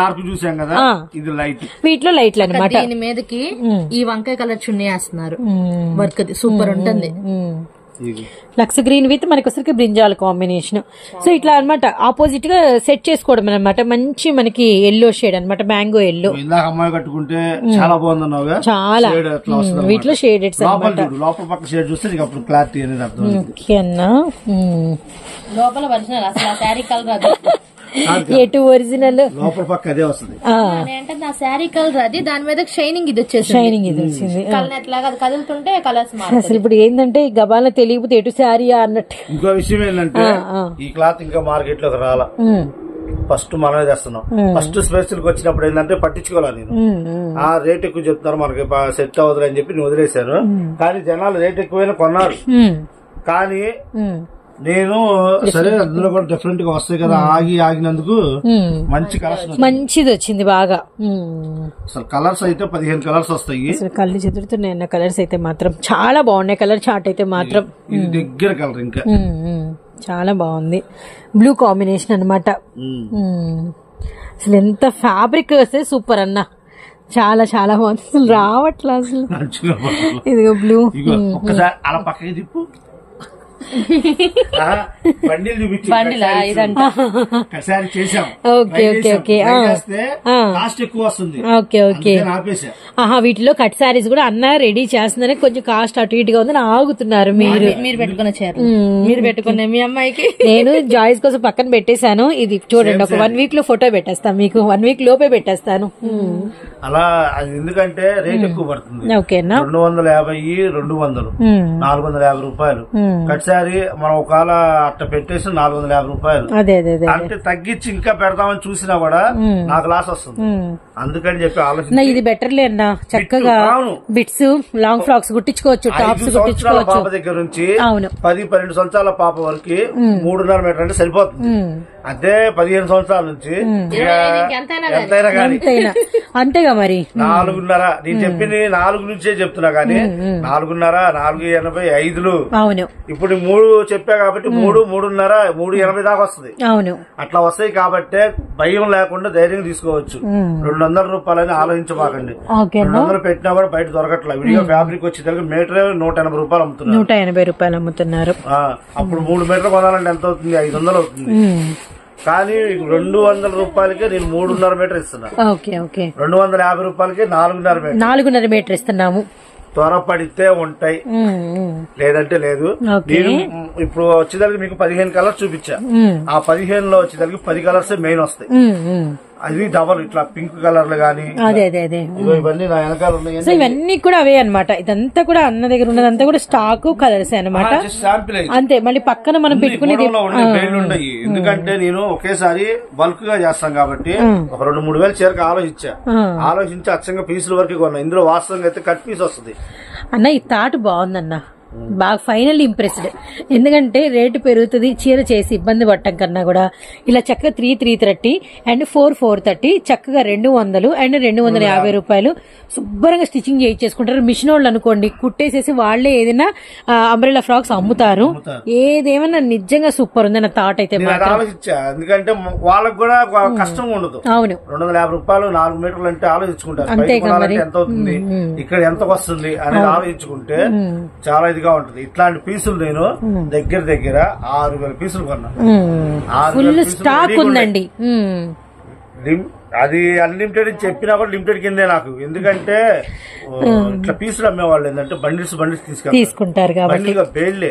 డార్క్ చూసాం కదా, ఇది లైట్. వీటిలో లైట్లు అనమాట. దీని మీదకి ఈ వంకాయ కలర్ చున్నీ వేస్తున్నారు, వర్క్ సూపర్ ఉంటుంది. లక్స్ గ్రీన్ విత్ మనకి వచ్చరికి బ్రింజాల్ కాంబినేషన్. సో ఇట్లా అనమాట ఆపోజిట్ గా సెట్ చేసుకోవడం అనమాట. మంచి మనకి ఎల్లో షేడ్ అనమాట, మ్యాంగో ఎల్లో. అమ్మాయి కట్టుకుంటే చాలా బాగుందన్నావుగా. చాలా వీటిలో షేడెడ్స్ లోపల పక్క షేడ్ చూస్తే నీకు అప్పుడు క్లారిటీ అనేది అర్థం. ఓకే అన్నా, లోపల ఒరిజినల్ అసలు శారీ కలర్ అది ఎటు ఒరిజినల్ లోపల పక్క అదే వస్తుంది. అంటే నా శారీ కలర్ అది, దాని మీద షైనింగ్ ఇది వచ్చేసి షైనింగ్ ఇది వచ్చింది. ఎట్లాగా అది కదులుతుంటే కలర్స్ అసలు ఇప్పుడు ఏంటంటే ఈ గబాల తెలియకపోతే ఎటు శారీ అన్నట్టు. ఇంకో విషయం ఏంటంటే ఈ క్లాత్ ఇంకా మార్కెట్ లోకి రాలా, ఫస్ట్ మనమే తెస్తున్నాం. ఫస్ట్ స్పెషల్ కి వచ్చినప్పుడు ఏంటంటే పట్టించుకోవాలి. నేను ఆ రేట్ ఎక్కువ చెప్తున్నారు మనకి సెట్ అవ్వదు అని చెప్పి నేను వదిలేశాను. కానీ జనాలు రేట్ ఎక్కువైనా కొన్నారు. కానీ నేను సరే అందులో కూడా డిఫరెంట్ గా వస్తాయి కదా, ఆగినందుకు మంచి కలర్స్ మంచిది వచ్చింది బాగా. అసలు కలర్స్ అయితే 15 కలర్స్ వస్తాయి. అసలు కళ్ళు చెదురుతున్నాయి అన్న కలర్స్ అయితే మాత్రం చాలా బాగున్నాయి. కలర్ చార్ట్ అయితే మాత్రం ఇది దగ్గర కలర్ ఇంకా చాలా బాగుంది. బ్లూ కాంబినేషన్ అనమాట. అసలు ఎంత ఫ్యాబ్రిక్ వస్తే సూపర్ అన్న, చాలా చాలా బాగుంది. అసలు రావట్లా అసలు. ఇదిగో బ్లూ. ఒక్కసారి అలా పక్కకి తిప్పు. బండిల్ చూపించి చేసాం. ఓకే ఓకే ఓకే కాస్ట్ ఎక్కువ వస్తుంది. ఓకే ఓకే వీటిలో కట్ శారీస్ కూడా అన్న రెడీ చేస్తుందని కొంచెం కాస్ట్ అటు ఇటుగా ఉందని ఆగుతున్నారు. మీరు పెట్టుకున్న చీర మీరు పెట్టుకున్న మీ అమ్మాయికి నేను జాయిస్ కోసం పక్కన పెట్టేశాను. ఇది చూడండి, ఒక 1 వీక్ లో ఫోటో పెట్టేస్తాను మీకు, 1 వీక్ లోపే పెట్టేస్తాను. అలా ఎందుకంటే రేట్ ఎక్కువ పడుతుంది. ఓకేనా, 250, 200, 450 రూపాయలు కట్ శారీ. మనం ఒకవేళ అట్ట పెట్టేసి 450 రూపాయలు. అదే అదే అంటే తగ్గించి ఇంకా పెడదామని చూసినా కూడా నాకు లాస్ వస్తుంది. అందుకని చెప్పి ఆలోచన ఇది బెటర్లే అన్న. చక్కగా బిట్స్, లాంగ్ ఫ్రాక్స్ కుట్టించుకోవచ్చు, టాప్స్ కుట్టించుకోవచ్చు. పాప దగ్గర నుంచి 10-12 సంవత్సరాల పాప వరకు 3.5 మీటర్ అంటే సరిపోతుంది. అదే 15 సంవత్సరాల నుంచి ఎంతైనా కానీ అంతేగా మరి 4.5. నేను చెప్పింది 4 నుంచే చెప్తున్నా కానీ 4.5, 4.85. అవును, ఇప్పుడు 3 చెప్పా కాబట్టి 3, 3.5, 3.80 దాకా వస్తుంది. అవును, అట్లా వస్తాయి కాబట్టి భయం లేకుండా ధైర్యం తీసుకోవచ్చు. 200 రూపాయలని ఆలోచించబాకండి. 200 పెట్టినా కూడా బయట దొరకట్లేదు. విడిగా ఫ్యాబ్రిక్ వచ్చేసరికి మీటర్ 180 రూపాయలు అమ్ముతున్నారు. 180 రూపాయలు అమ్ముతున్నారు. అప్పుడు 3 మీటర్లు కొనాలంటే ఎంత అవుతుంది? 500 అవుతుంది. కానీ 200 రూపాయలకే నేను 3.5 మీటర్ ఇస్తున్నా. 250 రూపాయలకి 4.5 మీటర్ ఇస్తున్నాము. త్వరపడితే ఉంటాయి, లేదంటే లేదు. నేను ఇప్పుడు వచ్చేదానికి మీకు 15 కలర్స్ చూపించా. ఆ 15 లో వచ్చేదానికి 10 కలర్స్ మెయిన్ వస్తాయి. అది డబల్ ఇట్లా పింక్ కలర్లు గానీ ఇవన్నీ నా వెనకాల ఉన్నాయి. సో ఇవన్నీ కూడా అవే అనమాట. ఇదంతా కూడా అన్న దగ్గర ఉన్నదంతా కూడా స్టాక్ కలర్స్ అనమాట. అంతే, మళ్ళీ పక్కన మనం పెట్టుకునేది ఉన్నాయి. ఎందుకంటే నేను ఒకేసారి బల్క్ గా చేస్తాం కాబట్టి ఒక 2-3 వేల చీరకు ఆలోచించి అచ్చంగా పీసుల వరకు కొన్నా. ఇందులో వాస్తవంగా అయితే కట్ పీస్ వస్తుంది అన్న. ఈ థాట్ బాగుందన్న, బాగా ఫైనల్లీ ఇంప్రెస్డ్. ఎందుకంటే రేటు పెరుగుతుంది, చీర చేసి ఇబ్బంది పట్టడం కన్నా కూడా ఇలా చక్కగా 330 అండ్ 430 చక్కగా 200 అండ్ 250 రూపాయలు శుభ్రంగా స్టిచ్చింగ్ చేయించేసుకుంటారు. మిషన్ వాళ్ళు అనుకోండి కుట్టేసేసి వాళ్లే ఏదైనా అంబ్రెల్లా ఫ్రాక్స్ అమ్ముతారు. ఏదేమన్నా నిజంగా సూపర్ ఉంది నా థాట్ అయితే. ఎందుకంటే వాళ్ళకి కూడా కష్టం ఉండదు. అవును, 250 రూపాయలు 4 మీటర్లు అంటే ఆలోచించుకుంటారు. ఎంత అవుతుంది, ఇక్కడ ఎంత వస్తుంది అనేది ఆలోచించుకుంటే చాలా ఇదిగా ఉంటుంది. ఇట్లాంటి పీసులు నేను దగ్గర 6,000 పీసులు కొన్నా. ఫుల్ స్టాక్ ఉందండి. అది అన్లిమిటెడ్ చెప్పినా కూడా లిమిటెడ్ కిందే నాకు. ఎందుకంటే ఇట్లా పీసులు అమ్మేవాళ్ళు ఏంటంటే బండిల్స్ తీసుకుంటారు కాబట్టి బేళ్లే.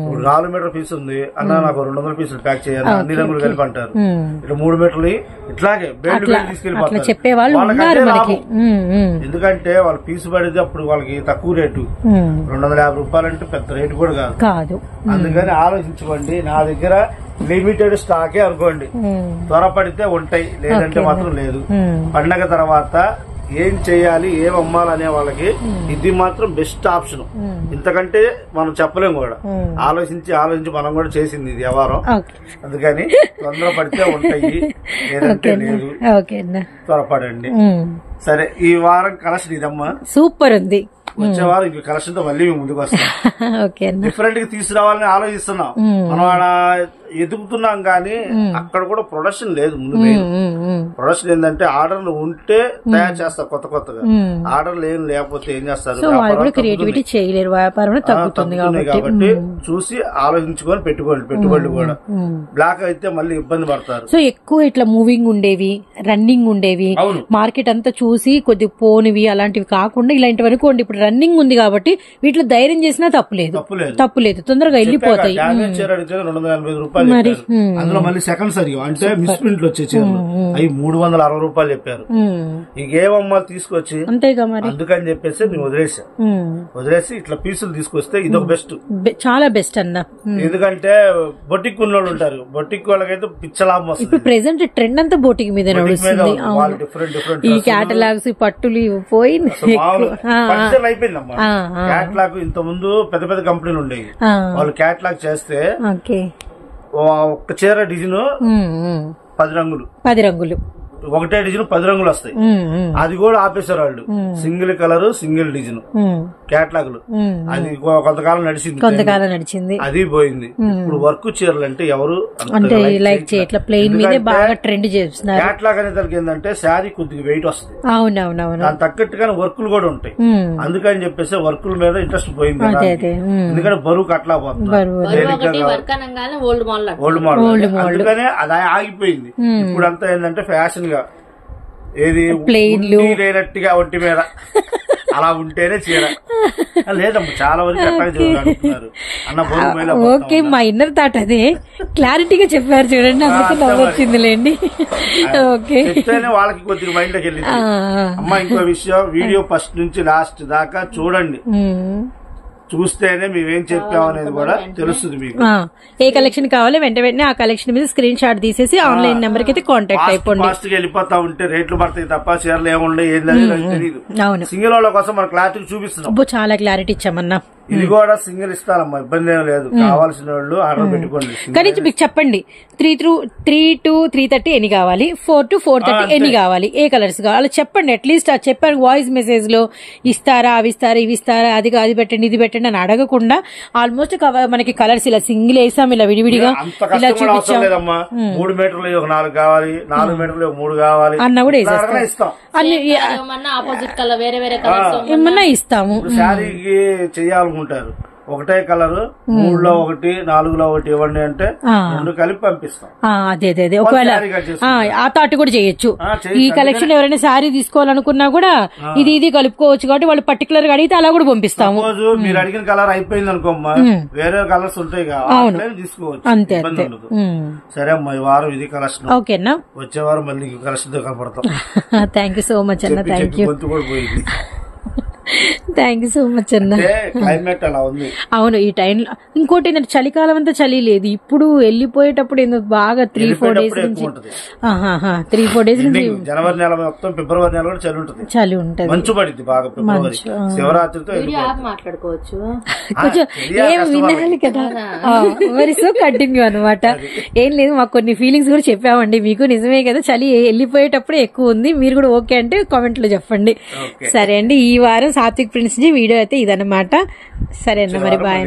ఇప్పుడు 4 మీటర్ పీస్ ఉంది అన్న, నాకు 200 పీసులు ప్యాక్ చేయాలి, అన్ని రంగులు కలిపి అంటారు. ఇట్లా 3 మీటర్లు ఇట్లాగే బేళ్లు తీసుకెళ్లిపోతారు. ఎందుకంటే వాళ్ళు పీసు పడేది అప్పుడు వాళ్ళకి తక్కువ రేటు. 250 రూపాయలు అంటే పెద్ద రేటు కూడా కాదు. అందుకని ఆలోచించుకోండి. నా దగ్గర లిమిటెడ్ స్టాకే అనుకోండి. త్వరపడితే ఉంటాయి, లేదంటే మాత్రం లేదు. పండగ తర్వాత ఏం చేయాలి ఏం అమ్మాలనే వాళ్ళకి ఇది మాత్రం బెస్ట్ ఆప్షన్. ఇంతకంటే మనం చెప్పలేము కూడా. ఆలోచించి మనం కూడా చేసింది ఇది వ్యవహారం. అందుకని తొందర పడితే ఉంటాయి, లేదంటే లేదు. త్వరపడండి. సరే, ఈ వారం కలెక్షన్ ఇదమ్మా, సూపర్ ఉంది. వచ్చే వారం ఇంక కలెక్షన్ తో మళ్ళీ మేము ముందుకు వస్తాం. డిఫరెంట్ గా తీసుకురావాలని ఆలోచిస్తున్నాం. మనం ఆడ ఎదుగుతున్నాం కానీ అక్కడ కూడా ప్రొడక్షన్ లేదు. ముందు ప్రొడక్షన్ ఏంటంటే ఆర్డర్లు ఉంటే తయారు చేస్తారు కొత్త కొత్తగా. ఆర్డర్లు ఏం లేకపోతే ఏం చేస్తారు, క్రియేటివిటీ చేయలేరు, వ్యాపారం తగ్గుతుంది కాబట్టి చూసి ఆలోచించుకొని పెట్టుబడులు కూడా. బ్లాక్ అయితే మళ్ళీ ఇబ్బంది పడతారు. సో ఎక్కువ ఇట్లా మూవింగ్ ఉండేవి, రన్నింగ్ ఉండేవి, మార్కెట్ అంతా చూసి కొద్ది పోనివి అలాంటివి కాకుండా ఇలాంటివి అనుకోండి. ఇప్పుడు రన్నింగ్ ఉంది కాబట్టి వీటిలో ధైర్యం చేసినా తప్పులేదు, తొందరగా వెళ్ళిపోతాయి. 280 రూపాయలు అందులో మళ్ళీ సెకండ్ సరి అంటే మిస్ ప్రింట్లు వచ్చే చీరలు అవి 360 రూపాయలు చెప్పారు. ఇంకేమమ్మాలు తీసుకొచ్చి అందుకని చెప్పేసి మేము వదిలేసి ఇట్లా పీసులు తీసుకొస్తే ఇదొక బెస్ట్, చాలా బెస్ట్ అన్న. ఎందుకంటే బొటిక్ ఉన్న వాళ్ళు ఉంటారు, బొటిక్ వాళ్ళకైతే పిచ్చలాభం వస్తుంది. ఇప్పుడు ప్రెసెంట్ ట్రెండ్ అంతా బొటిక్ మీద నడుస్తుంది. డిఫరెంట్ ఈ క్యాటలాగ్స్ పట్టులు పోయింది, అయిపోయిందమ్మా. క్యాటలాగ్ ఇంత ముందు పెద్ద పెద్ద కంపెనీలు ఉండేవి, వాళ్ళు క్యాటలాగ్ చేస్తే ఒక్క చీర డిజైన్ 10 రంగులు, ఒకటే డిజైన్ 10 రంగులు వస్తాయి. అది కూడా ఆపేశారు వాళ్ళు. Single colour single design catalogue లు. అది కొంతకాలం నడిచింది, అది పోయింది. ఇప్పుడు వర్క్ చీరలు అంటే ఎవరు లైక్ చేయట్లా, ప్లెయిన్ మీదే బాగా ట్రెండ్ చేస్తున్నారు. క్యాటలాగ్ అనే దానికి ఏంటంటే శారీ కొద్దిగా వెయిట్ వస్తుంది, దాని తగ్గట్టుగానే వర్కులు కూడా ఉంటాయి. అందుకని చెప్పేసి వర్కుల మీద ఇంట్రెస్ట్ పోయింది. ఎందుకంటే బరువు కట్లా పోతుంది, ఓల్డ్ మోడల్. అందుకనే అది ఆగిపోయింది. ఇప్పుడు అంతా ఏంటంటే ఫ్యాషన్ గా ఏది లేనట్టుగా ఒంటి మీద అలా ఉంటేనే చీర లేదమ్మా. చాలా వరకు అట్లా అన్న. ఓకే, మా ఇన్నర్ థాట్ అదే క్లారిటీగా చెప్పారు చూడండి, అందుకే నవ్వొచ్చిందిలేండి. ఓకే, వాళ్ళకి కొద్దిగా మైండ్ లోకి వెళ్ళింది. అమ్మా ఇంకో విషయం, వీడియో ఫస్ట్ నుంచి లాస్ట్ దాకా చూడండి, చూస్తేనే మేమేం చెప్పామనేది కూడా తెలుస్తుంది మీకు. ఏ కలెక్షన్ కావాలి వెంటనే ఆ కలెక్షన్ మీద స్క్రీన్ షాట్ తీసేసి ఆన్లైన్ నెంబర్ కి అయితే కాంటాక్ట్ అయిపోండి. ఫాస్ట్ గా వెళ్ళిపోతా ఉంటే రేట్లు పడతాయి తప్ప చీరలు ఏముండే ఏందని తెలియదు. సింగిల్ వాళ్ళ కోసం మన క్లారిటీ చూపిస్తున్నాం, చాలా క్లారిటీ ఇచ్చామన్నా. ఇది కూడా సింగిల్ ఇస్తారమ్మా, ఇబ్బంది ఏం లేదు. కావాల్సిన వాళ్ళు ఆర్డర్ పెట్టుకోండి. కానీ మీకు చెప్పండి 3 to 330 ఎన్ని కావాలి, 4 to 430 ఎన్ని కావాలి, ఏ కలర్స్ కావాలి చెప్పండి. అట్లీస్ట్ చెప్పారు వాయిస్ మెసేజ్ లో ఇస్తారా, అవి ఇస్తారా, ఇవి ఇస్తారా, అది పెట్టండి ఇది పెట్టండి అని అడగకుండా ఆల్మోస్ట్ మనకి కలర్స్ ఇలా సింగిల్ వేసాం, ఇలా విడివిడిగా ఇలా చూపించాం. 3 మీటర్లు 4 కావాలి, 4 మీటర్లు 3 కావాలి అన్న కూడా వేసేస్తాం. అన్ని ఆపోజిట్ కలర్ వేరే వేరే కలర్స్ ఏమన్నా ఇస్తాము. శారీకి చెయ్యాలనుకుంటారు, ఒకటే కలర్ 3లో 1 4లో 1 ఇవ్వండి అంటే 2 కలిపి పంపిస్తాం. అదే ఒకవేళ ఆ థాట్ కూడా చేయొచ్చు. ఈ కలెక్షన్ ఎవరైనా శారీ తీసుకోవాలనుకున్నా కూడా ఇది కలుపుకోవచ్చు కాబట్టి వాళ్ళు పర్టికులర్ గా అడిగితే అలా కూడా పంపిస్తాము. మీరు అడిగిన కలర్ అయిపోయింది అనుకోమ్మా, వేరే కలర్స్ ఉంటాయి తీసుకోవచ్చు, అంతే. సరే అమ్మా, ఈ వారం ఇది కలెక్షన్. ఓకేనా, వచ్చే వారం మళ్ళీ కలెక్షన్ తో కనపడతాం. థ్యాంక్ యూ సో మచ్ అన్న. థ్యాంక్ యూ, కూడా పోయింది. థ్యాంక్ యూ సో మచ్ అన్న. క్లైమేట్ అలా ఉంది. అవును, ఈ టైంలో ఇంకోటి ఏంటంటే చలికాలం అంతా చలి లేదు, ఇప్పుడు వెళ్ళిపోయేటప్పుడు ఎందుకు బాగా 3-4 డేస్ నుంచి 3-4 డేస్ నుంచి జనవరి నెల మొత్తం ఫిబ్రవరి నెల కూడా చలి ఉంటుంది, మంచు పడింది బాగా. ఫిబ్రవరి శివరాత్రితో మాట్లాడుకోవచ్చు, కొంచెం ఏం వినాలి కదా. మరి సో కంటిన్యూ అనమాట. ఏం లేదు, మాకు కొన్ని ఫీలింగ్స్ కూడా చెప్పామండి మీకు. నిజమే కదా, చలి వెళ్ళిపోయేటప్పుడే ఎక్కువ ఉంది. మీరు కూడా ఓకే అంటే కామెంట్ లో చెప్పండి. సరే అండి, ఈ వారం సాత్విక్ ప్రిన్స్ వీడియో అయితే ఇదన్నమాట. సరే అన్న, మరి బాయ్.